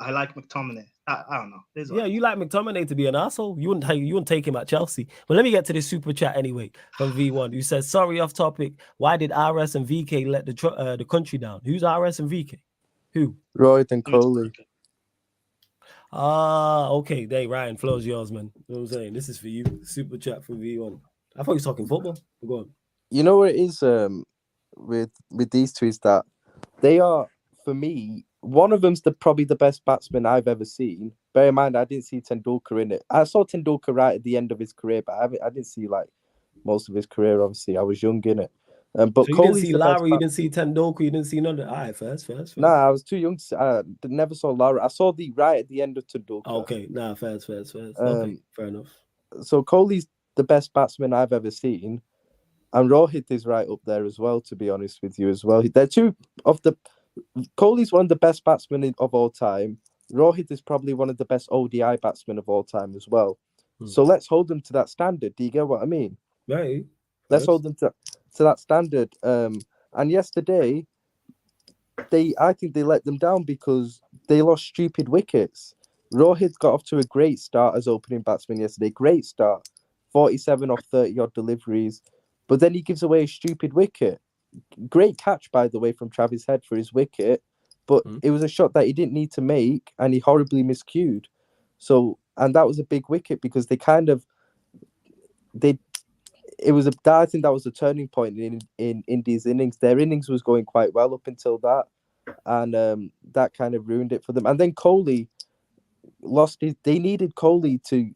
I like McTominay. I don't know. Yeah, you like McTominay to be an asshole. You wouldn't take him at Chelsea. But let me get to this super chat anyway from V1. You said, sorry, off topic. Why did RS and VK let the country down? Who's RS and VK? Who? Roy and Coley. Okay. Hey, Ryan, floor's yours, man. You know what I'm saying? This is for you. Super chat from V1. I thought you were talking football. Go on. You know what it is with these two is that they are, for me, one of them's probably the best batsman I've ever seen. Bear in mind, I didn't see Tendulkar in it. I saw Tendulkar right at the end of his career, but I didn't see like most of his career. Obviously, I was young in it. But so you didn't see Lara, you didn't see Tendulkar, you didn't see none of that. All right, first. Nah, I was too young. I never saw Lara. I saw the right at the end of Tendulkar. Okay, nah, first. Okay, fair enough. So Kohli's the best batsman I've ever seen, and Rohit is right up there as well. To be honest with you, as well, they're two of the. Kohli's one of the best batsmen of all time. Rohit is probably one of the best ODI batsmen of all time as well. So let's hold them to that standard. Do you get what I mean? Right. Let's hold them to that standard. And yesterday, I think they let them down because they lost stupid wickets. Rohit got off to a great start as opening batsman yesterday. Great start. 47 off 30 odd deliveries. But then he gives away a stupid wicket. Great catch, by the way, from Travis Head for his wicket. But it was a shot that he didn't need to make, and he horribly miscued. So, and that was a big wicket because I think that was a turning point in India's innings. Their innings was going quite well up until that, and that kind of ruined it for them. And then Kohli they needed Kohli to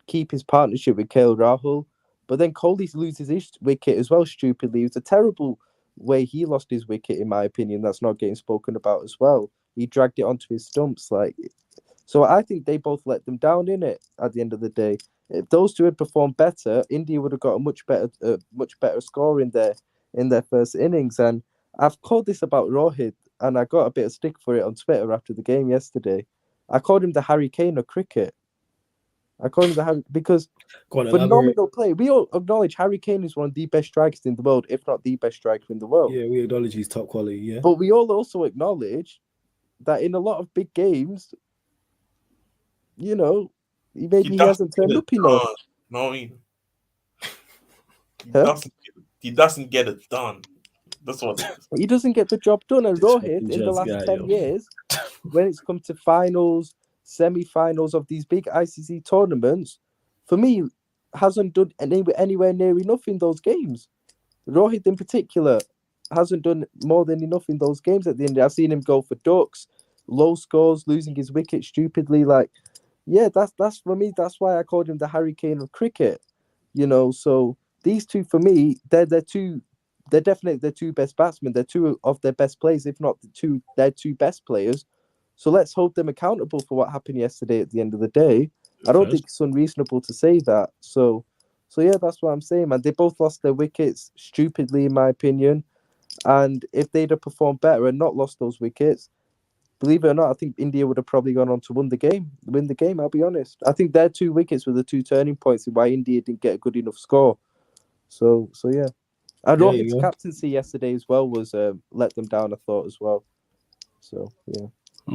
keep his partnership with KL Rahul, but then Kohli loses his wicket as well stupidly. It was a terrible way he lost his wicket, in my opinion. That's not getting spoken about as well. He dragged it onto his stumps, so I think they both let them down in it at the end of the day. If those two had performed better, India would have got a much better score in their first innings. And I've called this about Rohit, and I got a bit of stick for it on Twitter after the game yesterday. I called him the Harry Kane of cricket. Because phenomenal play. We all acknowledge Harry Kane is one of the best strikers in the world, if not the best striker in the world. Yeah, we acknowledge he's top quality, yeah. But we all also acknowledge that in a lot of big games, he hasn't turned up enough. No, he doesn't get it done. That's what he doesn't get the job done. And Rohit, in the last 10 years, when it's come to finals, semi-finals of these big ICC tournaments, for me, hasn't done anywhere near enough in those games. Rohit, in particular, hasn't done more than enough in those games at the end. I've seen him go for ducks, low scores, losing his wicket stupidly. That's for me. That's why I called him the Harry Kane of cricket. So these two, for me, they're definitely their two best batsmen. They're two of their best players, if not their two best players. So let's hold them accountable for what happened yesterday at the end of the day. I don't think it's unreasonable to say that. So yeah, that's what I'm saying, man. They both lost their wickets stupidly, in my opinion. And if they'd have performed better and not lost those wickets, believe it or not, I think India would have probably gone on to win the game, I'll be honest. I think their 2 wickets were the 2 turning points in why India didn't get a good enough score. So yeah. And Rohit's captaincy yesterday as well was let them down, I thought, as well. So, yeah.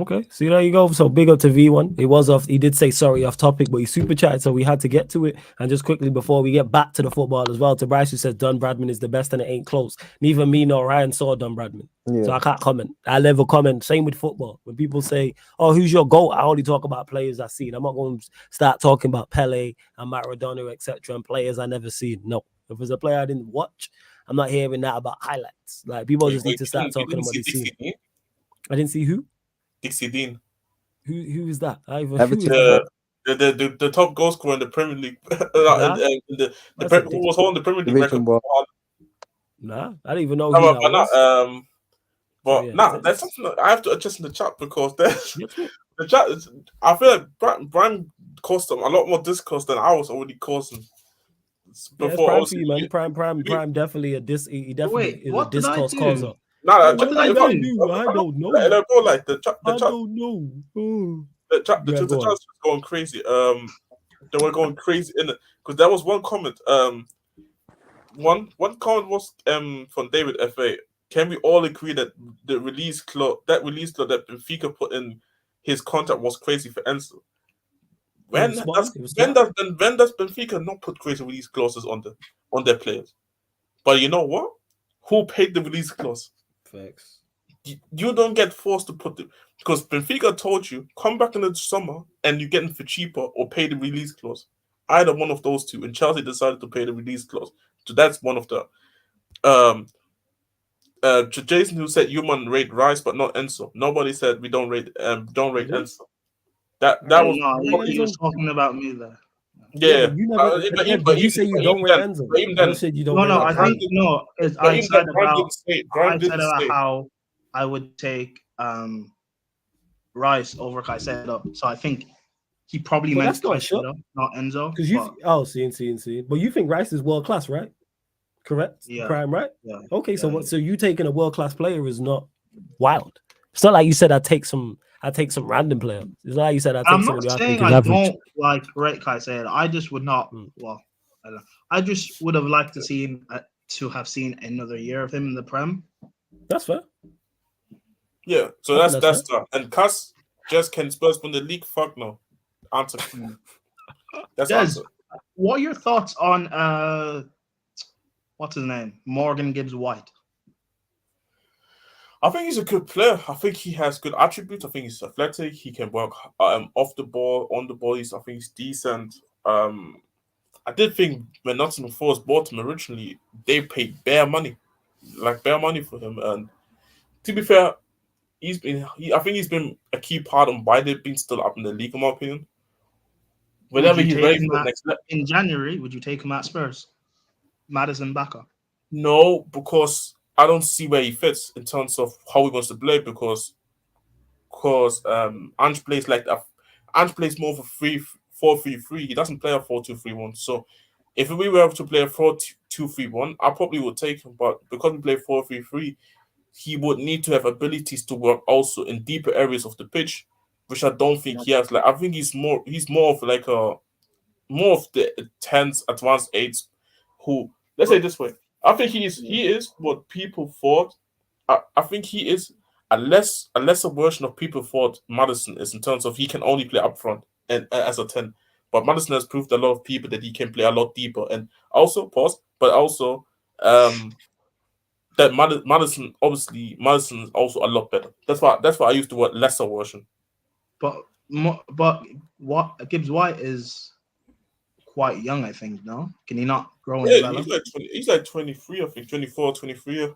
Okay, so there you go. So big up to V1. He did say sorry off topic, but he super chatted, so we had to get to it. And just quickly before we get back to the football as well, to Bryce, who says Don Bradman is the best and it ain't close. Neither me nor Ryan saw Don Bradman. Yeah. So I can't comment. I never comment. Same with football. When people say, oh, who's your GOAT? I only talk about players I've seen. I'm not going to start talking about Pele and Maradona, etc. and players I never seen. No. If it's a player I didn't watch, I'm not hearing that about highlights. People just need to start talking about what they've seen. I didn't see who? Dixie Dean. Who is that? The top goal scorer in the Premier League. Who was holding the Premier League record? Nah, I didn't even know who that was. That's something that I have to adjust in the chat because the chat. I feel like Brian caused them a lot more discourse than I was already causing. Before Prime for you, man. Prime definitely a he definitely is a discourse causer. I don't know. I don't know. The chat was going crazy. They were going crazy in it because there was one comment. One comment was from David FA. Can we all agree that the release clause that Benfica put in his contract was crazy for Enzo? When does Benfica not put crazy release clauses on their players? But you know what? Who paid the release clause? Facts. You don't get forced to put them because Benfica told you come back in the summer and you get them for cheaper or pay the release clause. Either one of those two, and Chelsea decided to pay the release clause. So that's one of the. Jason, who said human rate Rice but not Enzo. Nobody said we don't rate Enzo. That was. No, you were talking about me there. Yeah, but you say you don't rate Enzo. I said you don't. No, I think I said about how I would take Rice over Caicedo. So I think he probably meant Caicedo, not Enzo. Because see. But you think Rice is world class, right? Correct. Yeah. Prime, right? Yeah. Okay, so what? So you taking a world class player is not wild. It's not like you said I take some random player. It's not like you said I take I'm someone not who I think saying is I average. don't like rate Caicedo. I just would not. Well, I don't know. I just would have liked to have seen another year of him in the Prem. That's fair. Yeah, so that's that. And Cass just can Spurs win the league? Fuck no. answer. That's the Des, answer. what are your thoughts on what's his name? Morgan Gibbs-White. I think he's a good player. I think he has good attributes. I think he's athletic. He can work off the ball, on the ball. I think he's decent. I did think when Nottingham Forest bought him originally, they paid bare money for him. And to be fair, I think he's been a key part on why they've been still up in the league, in my opinion. Whenever he's ready for the next level. In January, would you take him at Spurs? Madison backup? No, because I don't see where he fits in terms of how he wants to play. Because Ange plays like that. Ange plays more of a 4-3-3. He doesn't play a 4-2-3-1. So if we were able to play a 4-2-3-1, I probably would take him. But because we play 4-3-3, he would need to have abilities to work also in deeper areas of the pitch, which I don't think he has. Like I think he's more of like more of the 10s, advanced 8s who, let's say it this way, I think he is what people thought. I think he is a lesser version of people thought Maddison is, in terms of he can only play up front and as a 10. But Maddison has proved a lot of people that he can play a lot deeper. And also that Maddison is also a lot better. That's why I used the word lesser version. But what Gibbs-White is quite young, I think. No, can he not grow and develop? He's like 23, I think 24, 23.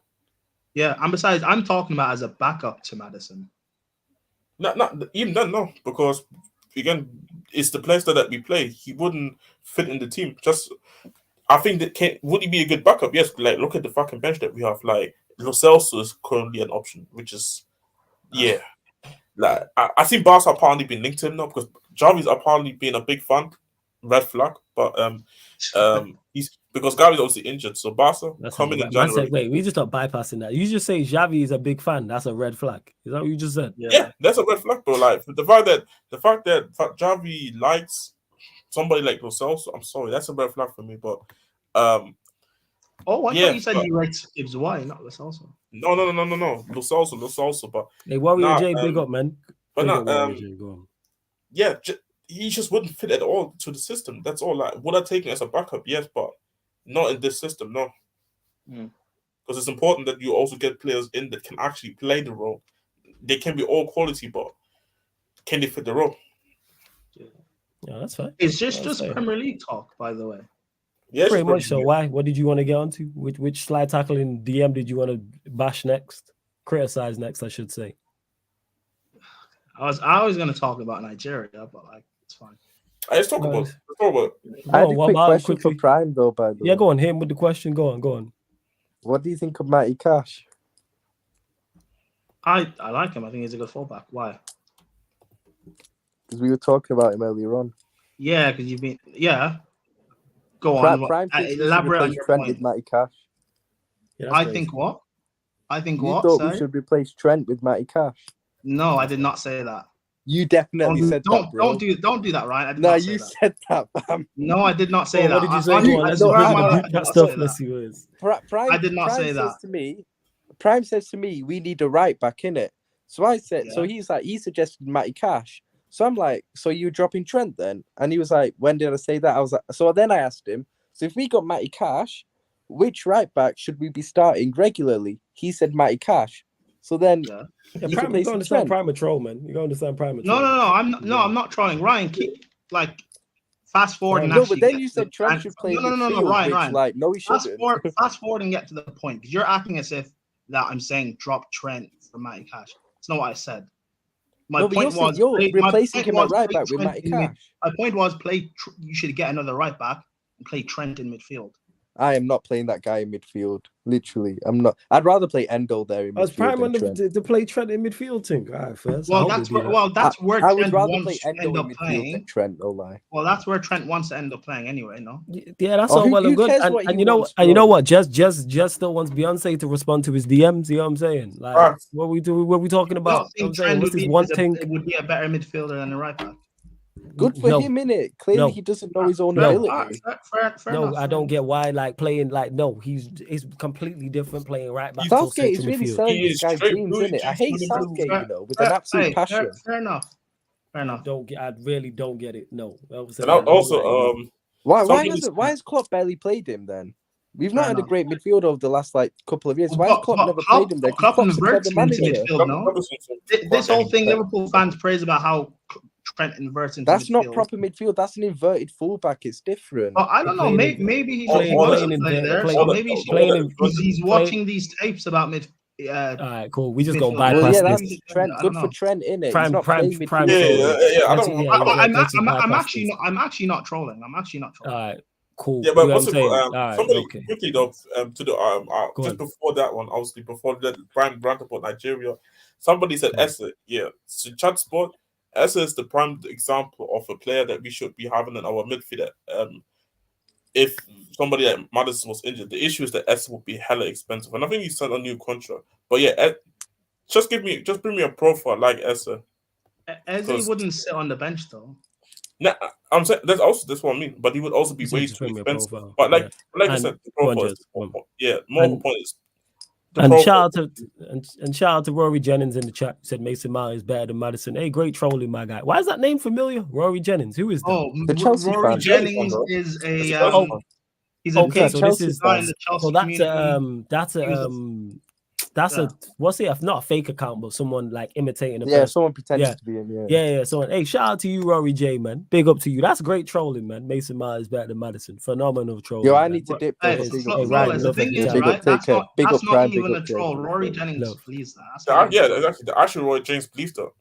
Yeah, and besides, I'm talking about as a backup to Maddison. Not even then, no, because again, it's the players that we play. He wouldn't fit in the team. I think would he be a good backup? Yes, like look at the fucking bench that we have. Like Lo Celso is currently an option, which is Like I think Barca apparently been linked to him now because Javi's apparently been a big fan. Red flag, but he's because Gavi's obviously injured, so Barca coming in January. Wait, we just not bypassing that. You just say Xavi is a big fan. That's a red flag. Is that what you just said? Yeah, that's a red flag, bro. Like the fact that Xavi likes somebody like Lo Celso, I'm sorry, that's a red flag for me. But I thought you said you liked Gibbs-White, not Lo Celso. No. Lo Celso, but hey, Warrior J, big up, man. But not yeah. He just wouldn't fit at all to the system. That's all. Like, would I take him as a backup? Yes, but not in this system. No, because it's important that you also get players in that can actually play the role. They can be all quality, but can they fit the role? Yeah, that's fine. Is this just Premier League talk, by the way? Yes, pretty much. So why? What did you want to get onto? Which slide tackling DM did you want to bash next? Criticize next, I should say. I was going to talk about Nigeria, but like it's fine. Let's talk about. I had a quick question for Prime though. By the way, go on. Hit him with the question. Go on. What do you think of Matty Cash? I like him. I think he's a good fullback. Why? Because we were talking about him earlier on. Yeah, because you've been Go on. Prime elaborate on your Trent point. with Matty Cash. Yeah, I think what? You thought we should replace Trent with Matty Cash? No, I did not say that. You definitely said that, bro. Don't do that, Ryan. No, you said that, fam. No, I did not say that. What did you say? Let's see what it is. I did not say that. Prime says to me, we need a right back in it. So I said, so he's like, he suggested Matty Cash. So I'm like, so you're dropping Trent then? And he was like, when did I say that? I was like, so then I asked him, so if we got Matty Cash, which right back should we be starting regularly? He said Matty Cash. So then, you don't understand Prime a troll, man. You don't understand Prime a troll. No, I'm not trolling. Ryan, keep fast forward. No, but then you said Trent should play. No, Ryan. Like, no, he shouldn't. Fast forward and get to the point because you're acting as if that I'm saying drop Trent for Matty Cash. It's not what I said. My point was you're replacing him at right back with Matty Cash. My point was you should get another right back and play Trent in midfield. I am not playing that guy in midfield. Literally, I'm not. I'd rather play Endo there in midfield. I was Prime on to play Trent in midfield thing. All right, first. Well, that's where I Trent would rather wants play to end up playing. Trent, no lie. Well, that's where Trent wants to end up playing anyway. No. Yeah, that's all well and good. And you know what? Just still wants Beyonce to respond to his DMs. You know what I'm saying? Like, what we talking about? I'm saying, what's this one thing? It would be a better midfielder than a right back. Good for him, innit? Clearly, he doesn't know his own ability. Fair enough, I don't get why. Like playing, he's completely different playing right back. Southgate is really selling this guy's dreams, innit? I hate Southgate, with an absolute passion. Fair enough. Fair enough. I really don't get it. No. And also, why has Klopp barely played him then? We've not had a great midfield over the last couple of years. Why has Klopp never played him there? Because Klopp's a clever manager. This whole thing Liverpool fans praise about how Trent inverts into That's midfield. not proper midfield. That's an inverted fullback. It's different. Oh, I don't know. Maybe he wants to play there. So maybe he's watching these tapes about mid. All right, cool. We just go bypass bypass this. That's Trent. Good for Trent, innit? Prime, He's not prime, playing prime. I'm actually not trolling. All right, cool. Yeah, but somebody quickly though, to the just before that one, obviously before that Brian Brandt about Nigeria, somebody said Essa. Yeah, so chat sport. Essa is the prime example of a player that we should be having in our midfield. If somebody like Madison was injured, the issue is that Essa would be hella expensive, and I think he signed a new contract. But yeah, just bring me a profile like Essa. Eze wouldn't sit on the bench though. Nah, I'm saying that's what I mean. But he would also be way too expensive. But like I said, the profile is more of a point is. And shout out to Rory Jennings in the chat. Said Mason Mount is better than Madison. Hey, great trolling, my guy. Why is that name familiar? Rory Jennings. Who is that? Oh, the Chelsea Rory Jennings is a he's a okay. So this is guy in the Chelsea community. That's what's it? Not a fake account, but someone like imitating a person. Someone pretends to be him. Yeah. Someone. Hey, shout out to you, Rory J, man. Big up to you. That's great trolling, man. Mason Mount is better than Madison. Phenomenal trolling. Yo, I need to dip. The thing is, right? That's not even a troll. Rory Jennings believes that. Exactly. The actual Rory James believes that.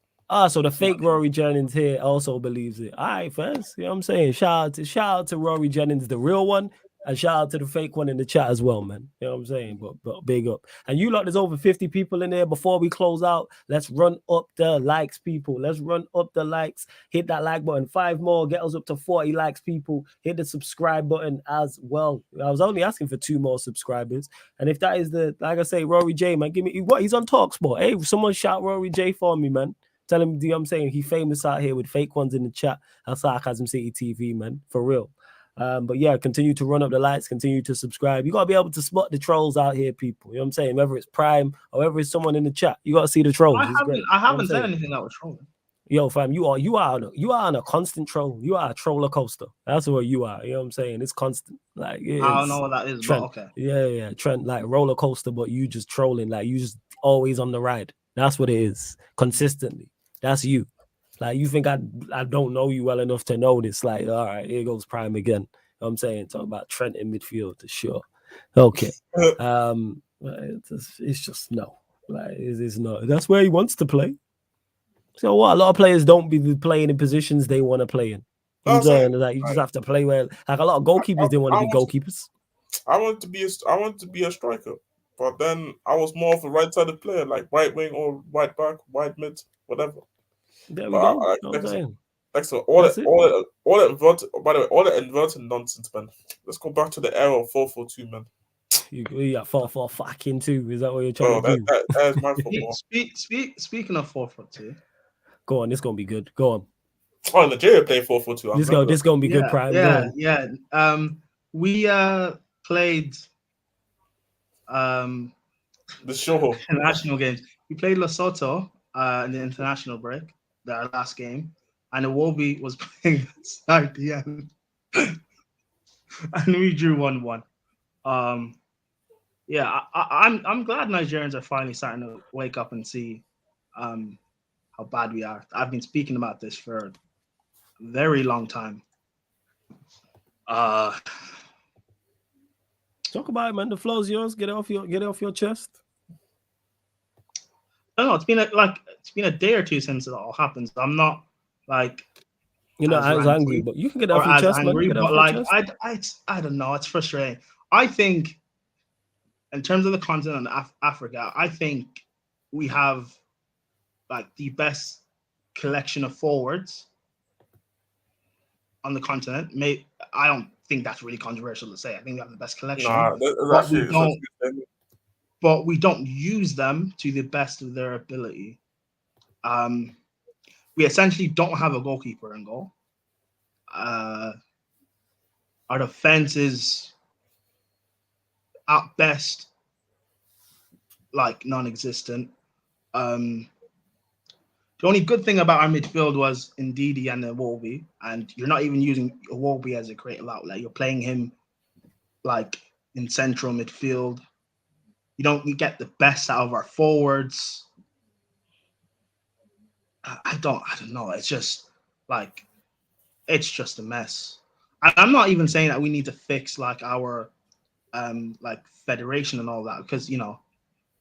So the fake Rory Jennings here also believes it. All right, fans. You know what I'm saying? Shout out to Rory Jennings, the real one. And shout out to the fake one in the chat as well, man. You know what I'm saying? But big up. And you lot, there's over 50 people in there. Before we close out, let's run up the likes, people. Let's run up the likes. Hit that like button. 5 more. Get us up to 40 likes, people. Hit the subscribe button as well. I was only asking for 2 more subscribers. And if that is like I say, Rory J, man, give me what? He's on TalkSport. Hey, someone shout Rory J for me, man. Tell him, you know what I'm saying? He famous out here with fake ones in the chat. That's Sarcasm City TV, man. For real. But yeah, continue to run up the lights, continue to subscribe. You got to be able to spot the trolls out here, people. You know what I'm saying? Whether it's Prime or whether it's someone in the chat, you got to see the trolls. I haven't said anything that was trolling. Yo, fam, you are on a constant troll. You are a troller coaster. That's what you are. You know what I'm saying? It's constant. Like I don't know what that is, Trent, but okay. Yeah. Trent, like roller coaster, but you just trolling. Like you just always on the ride. That's what it is. Consistently. That's you. Like you think I don't know you well enough to know this. Like, all right, here goes Prime again. You know what I'm saying, talk about Trent in midfield for sure. Okay. It's just no. Like it's not. That's where he wants to play. So what? A lot of players don't be playing in positions they want to play in. I'm saying like you just have to play where like a lot of goalkeepers didn't want to be goalkeepers. I want to be a striker, but then I was more of a right-sided player, like right wing or right back, right mid, whatever. There we go. Excellent. All that inverted nonsense, man. Let's go back to the era of 4-4-2, man. You got 4-4-2. Is that what you're trying to do? That is my football. Speaking of 4-4-2, go on. This gonna be good. Go on. Oh, Nigeria playing 4-4-2. This gonna be good, Prime. Yeah. We played the show international games. We played Lesotho in the international break, our last game. And Iwobi was playing at the end. And we drew 1-1. I'm glad Nigerians are finally starting to wake up and see how bad we are. I've been speaking about this for a very long time. Talk about it, man. The floor's yours. Get it off your chest. I don't know. It's been a day or two since it all happened. So I'm not like you're not as angry, but you can get off your chest, man. I don't know. It's frustrating. I think, in terms of the continent of Africa, I think we have like the best collection of forwards on the continent. I don't think that's really controversial to say. I think we have the best collection, but we don't use them to the best of their ability. We essentially don't have a goalkeeper in goal. Our defense is at best like non-existent. The only good thing about our midfield was Ndidi and Iwobi, and you're not even using Iwobi as a creative outlet. You're playing him like in central midfield. You get the best out of our forwards. I don't know. It's just a mess. I'm not even saying that we need to fix like our like federation and all that, because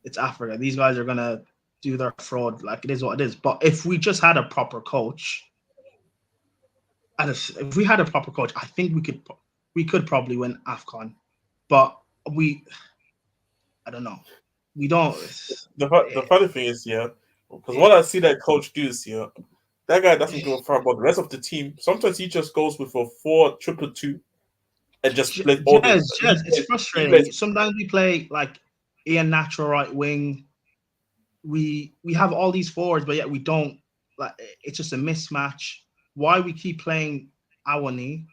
it's Africa. These guys are gonna do their fraud. Like, it is what it is. But if we just had a proper coach, I think we could probably win AFCON. But I don't know. We don't. The funny thing is, because what I see that coach do is, that guy doesn't give a fuck about the rest of the team. Sometimes he just goes with a 4-2-2 and just plays all the. Yes, it's frustrating. Sometimes we play like Ian natural right wing. We have all these forwards, but yet we don't. Like, it's just a mismatch. Why we keep playing Awani?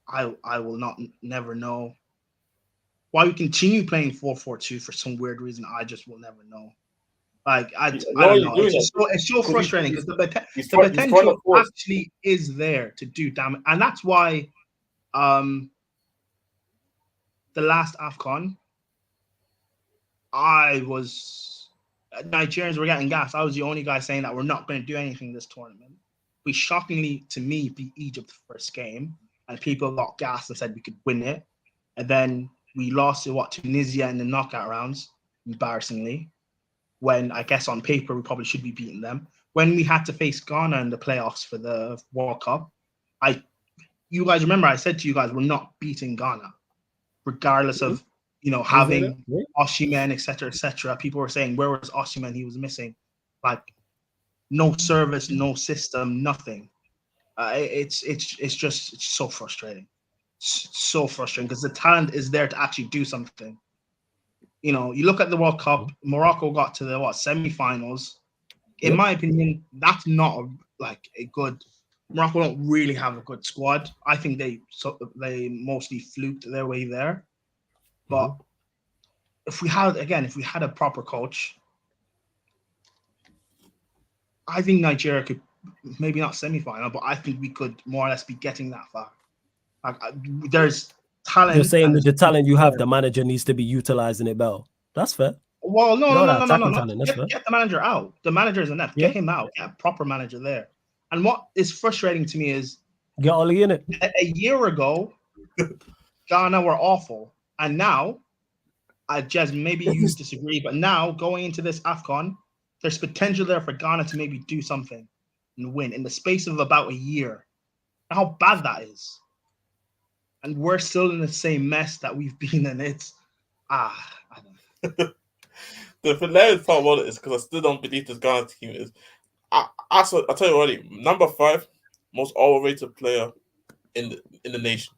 I will never know. Why we continue playing 4-4-2 for some weird reason, I just will never know. Like, I don't know. It's so frustrating because the potential actually is there to do damage, and that's why the last AFCON, Nigerians were getting gas. I was the only guy saying that we're not going to do anything this tournament. We shockingly, to me, beat Egypt the first game, and people got gas and said we could win it. And then we lost to Tunisia in the knockout rounds, embarrassingly, when I guess on paper we probably should be beating them. When we had to face Ghana in the playoffs for the World Cup, you guys remember I said to you guys, we're not beating Ghana, regardless of having Osimhen, etc. People were saying, where was Osimhen? He was missing. Like, no service, no system, nothing. It's so frustrating. So frustrating because the talent is there to actually do something. You look at the World Cup, Morocco got to the semi-finals. In my opinion, that's not a good. Morocco don't really have a good squad. I think they mostly fluked their way there. But if we had a proper coach, I think Nigeria could maybe not semi-final, but I think we could more or less be getting that far. There's talent. You're saying with the talent you have, the manager needs to be utilizing it better. That's fair. Well, no. Talent, Get the manager out. The manager is enough. Get him out. Get a proper manager there. And what is frustrating to me is get Oli in it. A year ago, Ghana were awful, and now, maybe you disagree, but now going into this AFCON, there's potential there for Ghana to maybe do something and win in the space of about a year. And how bad that is. And we're still in the same mess that we've been in. It's I don't know. The hilarious part about it is because I still don't believe this Ghana team is. I'll tell you already, number 5 most overrated player in the nation.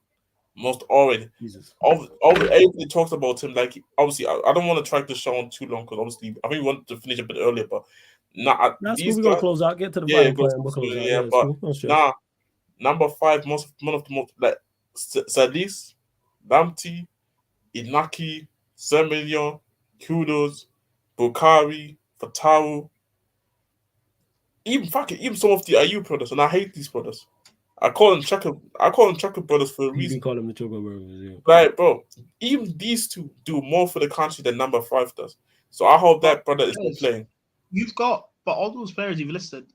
Most overrated. Jesus. Everybody talks about him like, obviously I don't want to track the show on too long because obviously I think we wanted to finish a bit earlier, but that's cool. We're gonna close out. Get to the final point. We'll close out. Yeah, but cool. Number 5 one of the most like Sadis, Lamti, Inaki, Semillion, Kudos, Bukari, Fatawu, even some of the IU brothers, and I hate these brothers. I call them chocolate brothers for a reason. You call them the chocolate brothers, yeah. Like, bro, even these two do more for the country than number 5 does. So I hope that brother is not playing. But all those players you've listed,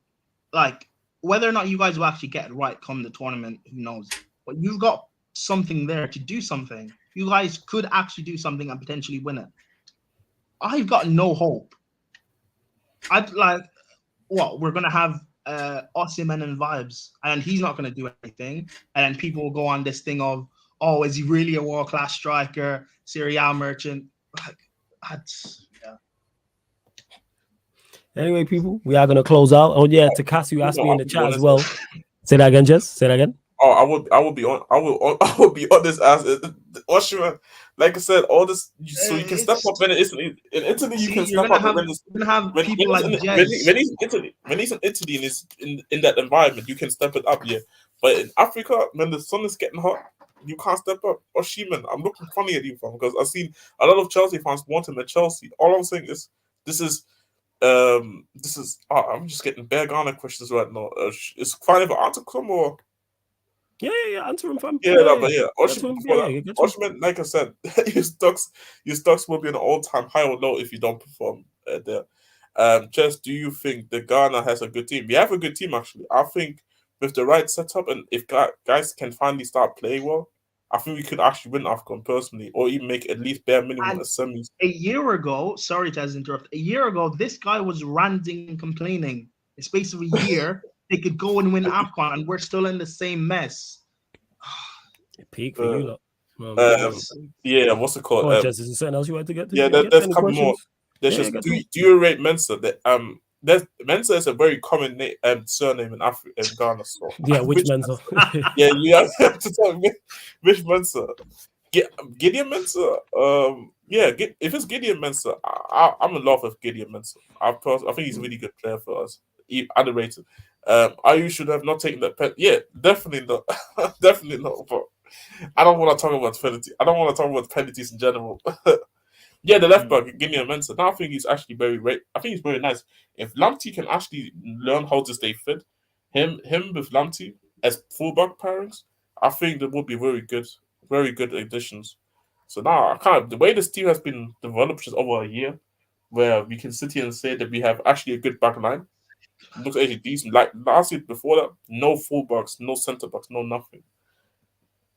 like, whether or not you guys will actually get it right come the tournament, who knows? But you've got something there to do something. You guys could actually do something and potentially win it. I've got no hope. I'd like, we're going to have Osimhen and vibes, and he's not going to do anything. And then people will go on this thing of, is he really a world-class striker, Serie A merchant? Anyway, people, we are going to close out. Oh, yeah, Takasu asked me in the chat as well. Say that again, Jess. Say that again. Oh, I will be honest as Osimhen. Like I said, all this so you can step up in Italy. In Italy, you can step up when he's in Italy and is in that environment, you can step it up, yeah. But in Africa, when the sun is getting hot, you can't step up. Osimhen, I'm looking funny at you, fam, because I've seen a lot of Chelsea fans want him at Chelsea. All I'm saying is this is This is. I'm just getting bare Ghana questions right now. Is fine if I answer some or. Yeah. Answer them, fam. But Oshman, like I said, your stocks will be an all-time high or low if you don't perform there. Jess, do you think that Ghana has a good team? We have a good team, actually. I think with the right setup and if guys can finally start playing well, I think we could actually win AFCON personally, or even make at least bare minimum semis. A year ago, sorry to interrupt. A year ago, this guy was ranting and complaining. The space of a year, they could go and win AFCON, and we're still in the same mess. Peak for you lot. Yeah, what's it called? Jess, is there something else you want to get to? Yeah, there's a couple more. There's just do you rate Mensa? Mensa is a very common surname in Ghana. So yeah, which Mensa? Yeah, you have to tell me which Mensa. Gideon Mensa. If it's Gideon Mensa, I'm in love with Gideon Mensa. I think he's a really good player for us. Underrated. Ayu should have not taken that. Yeah, definitely not. Definitely not. But I don't want to talk about penalty. I don't want to talk about penalties in general. Yeah, the left back, Gideon Mensa. Now I think he's actually very nice. If Lamptey can actually learn how to stay fit, him with Lamptey as fullback pairings, I think that would be very good additions. So now the way this team has been developed just over a year, where we can sit here and say that we have actually a good back line. Looks actually decent. Like last year before that, no fullbacks, no centre backs, no nothing.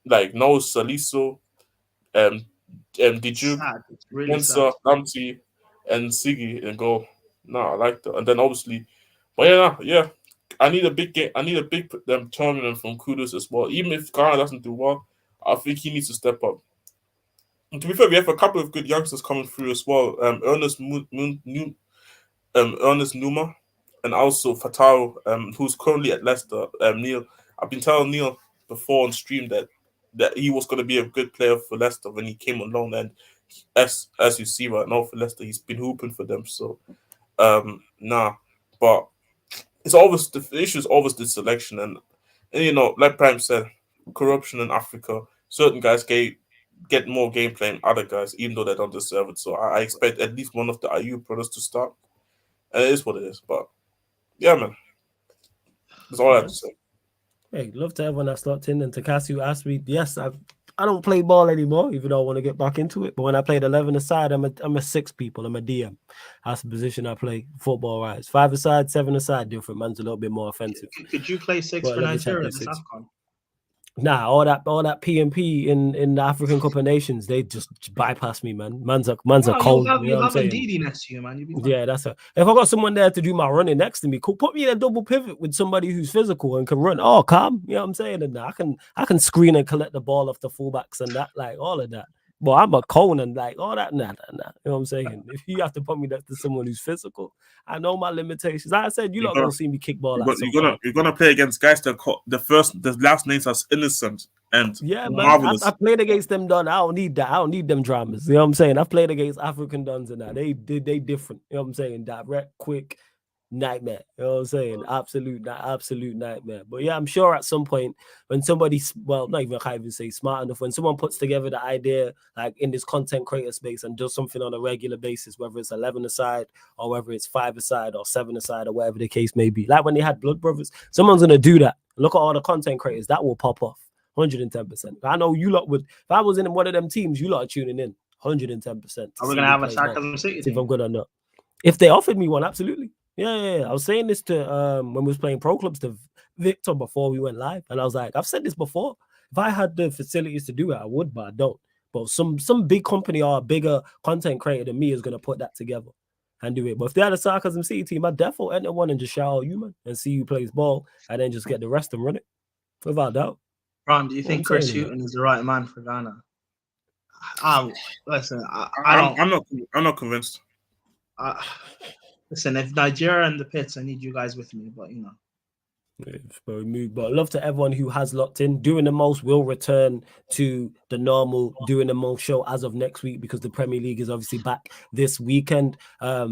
Like no Saliso, Dijuk, Mensa, Lamptey, and Sigi in goal. No, I like that. And then obviously, but yeah. I need a big game. I need a big tournament from Kudus as well. Even if Ghana doesn't do well, I think he needs to step up. And to be fair, we have a couple of good youngsters coming through as well. Ernest Numa, and also Fatau, who's currently at Leicester. Neil, I've been telling Neil before on stream that he was going to be a good player for Leicester when he came on loan, and as you see right now for Leicester, he's been hooping for them. So, but it's always the issue is always the selection, and like Prime said, corruption in Africa. Certain guys get more gameplay than other guys, even though they don't deserve it. So I expect at least one of the IU brothers to start, and it is what it is. But yeah, man, that's all I have to say. Hey, love to everyone that's locked in. And Takasu asked me, yes, I don't play ball anymore, even though I want to get back into it. But when I played 11 aside, I'm a 6 people. I'm a DM. That's the position I play football wise. 5 aside, 7 aside, different. Man's a little bit more offensive. Could you play 6 for Nigeria this AFCON? Nah, all that PMP in the African Cup of Nations, they just bypass me, man. Man's a cold. You'll have a DD next to you, man. Yeah, that's it. If I got someone there to do my running next to me, cool. Put me in a double pivot with somebody who's physical and can run. Oh, calm. You know what I'm saying? And I can screen and collect the ball off the fullbacks and that, like all of that. But I'm a cone and like all that, nah. You know what I'm saying? If you have to put me next to someone who's physical, I know my limitations. Like I said, you're not gonna see me kick ball. You're gonna play against guys that the last names are innocent and marvelous. I played against them done. I don't need that. I don't need them dramas. You know what I'm saying? I've played against African dons and that. They different. You know what I'm saying? Direct, quick. Nightmare, you know what I'm saying? Absolute nightmare. But yeah, I'm sure at some point when somebody's not even, I can't even say smart enough, when someone puts together the idea like in this content creator space and does something on a regular basis, whether it's 11 aside or whether it's 5 aside or 7 aside or whatever the case may be, like when they had Blood Brothers, someone's gonna do that. Look at all the content creators that will pop off 110%. I know you lot would. If I was in one of them teams, you lot are tuning in 110%. Are we gonna have a Sarcasm City team? If I'm good or not. If they offered me one, absolutely. Yeah. I was saying this to when we was playing pro clubs to Victor before we went live, and I was like, I've said this before. If I had the facilities to do it, I would, but I don't. But some big company or a bigger content creator than me is gonna put that together and do it. But if they had a Sarcasm City team, I'd definitely enter one and just shout out you, man, and see who plays ball, and then just get the rest and run it without doubt. Ron, do you think Chris Hughton is the right man for Ghana? Listen, I'm not convinced. Listen, if Nigeria and the pits, I need you guys with me, but you know. But love to everyone who has locked in. Doing the Most will return to the normal Doing the Most show as of next week because the Premier League is obviously back this weekend.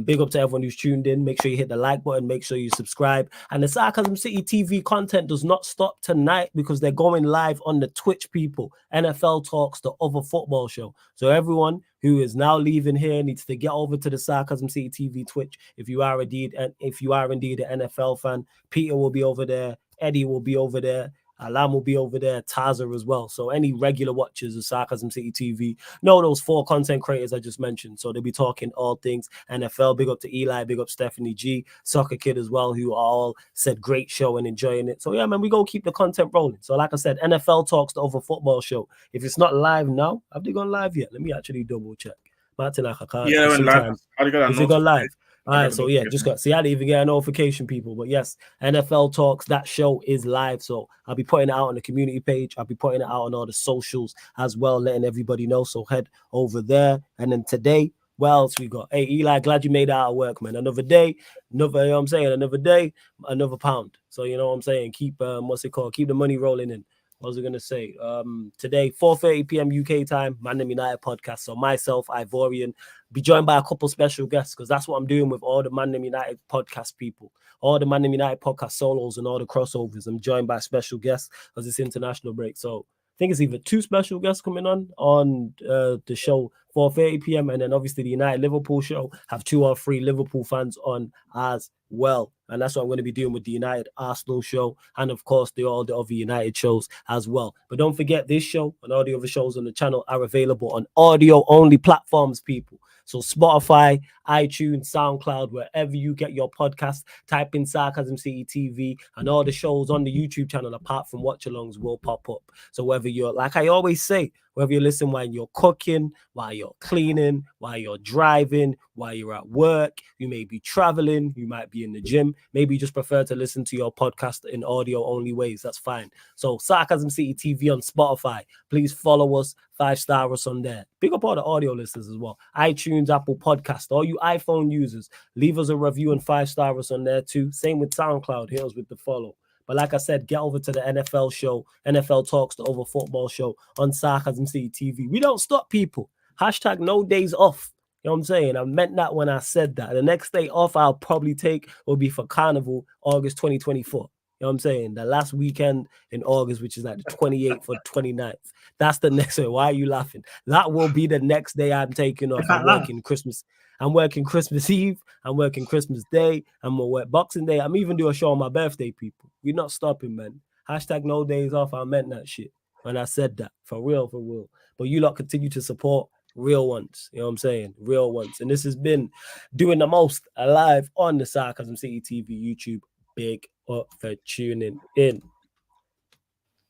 Big up to everyone who's tuned in. Make sure you hit the like button. Make sure you subscribe. And the Sarcasm City TV content does not stop tonight because they're going live on the Twitch, people. NFL Talks, the other football show. So everyone, who is now leaving here needs to get over to the Sarcasm City TV Twitch. If you are indeed an NFL fan, Peter will be over there, Eddie will be over there, Alam will be over there, Taza as well. So any regular watchers of Sarcasm City TV know those 4 content creators I just mentioned. So they'll be talking all things NFL. Big up to Eli, big up Stephanie G, Soccer Kid as well, who all said great show and enjoying it. So yeah, man, we gonna keep the content rolling. So like I said, NFL Talks, the Over Football Show. If it's not live now, have they gone live yet? Let me actually double check. Martin, I can't. Yeah, when live. Is it gone live? All right, so yeah, just got see. I didn't even get a notification, people. But yes, NFL Talks, that show is live. So I'll be putting it out on the community page. I'll be putting it out on all the socials as well, letting everybody know. So head over there. And then today, what else we got? Hey, Eli, glad you made it out of work, man. Another day, another, you know what I'm saying? Another day, another pound. So you know what I'm saying? Keep what's it called? Keep the money rolling in. What was I gonna say? Today, 4:30 p.m. UK time, Man United podcast. So myself, Ivorian, be joined by a couple special guests because that's what I'm doing with all the Man United podcast people, all the Man United podcast solos and all the crossovers. I'm joined by special guests because it's international break. So I think it's either 2 special guests coming on the show 4:30 p.m. and then obviously the United Liverpool show have 2 or 3 Liverpool fans on as well. And that's what I'm going to be doing with the United Arsenal show and of course all the other United shows as well. But don't forget, this show and all the other shows on the channel are available on audio only platforms, people. So Spotify, iTunes, SoundCloud, wherever you get your podcast, type in Sarcasm City TV and all the shows on the YouTube channel apart from watch-alongs will pop up. So whether you're, like I always say, whether you listen while you're cooking, while you're cleaning, while you're driving, while you're at work, you may be traveling, you might be in the gym, maybe you just prefer to listen to your podcast in audio only ways, that's fine. So Sarcasm City TV on Spotify, please follow us, 5-star us on there. Big up all the audio listeners as well. iTunes, Apple Podcast, all you iPhone users, leave us a review and 5-star us on there too. Same with SoundCloud, hit us with the follow. But like I said, get over to the NFL show, NFL Talks, the Over Football show on Sarcasm City TV. We don't stop, people. Hashtag no days off. You know what I'm saying? I meant that when I said that. The next day off I'll probably take will be for Carnival, August 2024. You know what I'm saying? The last weekend in August, which is like the 28th or 29th. That's the next day. Why are you laughing? That will be the next day I'm taking off. I'm working Christmas. I'm working Christmas Eve. I'm working Christmas Day. I'm going to work Boxing Day. I'm even doing a show on my birthday, people. We're not stopping, man. Hashtag no days off. I meant that shit when I said that. For real, for real. But you lot continue to support real ones. You know what I'm saying? Real ones. And this has been Doing the Most alive on the Sarcasm City TV YouTube. Big up for tuning in.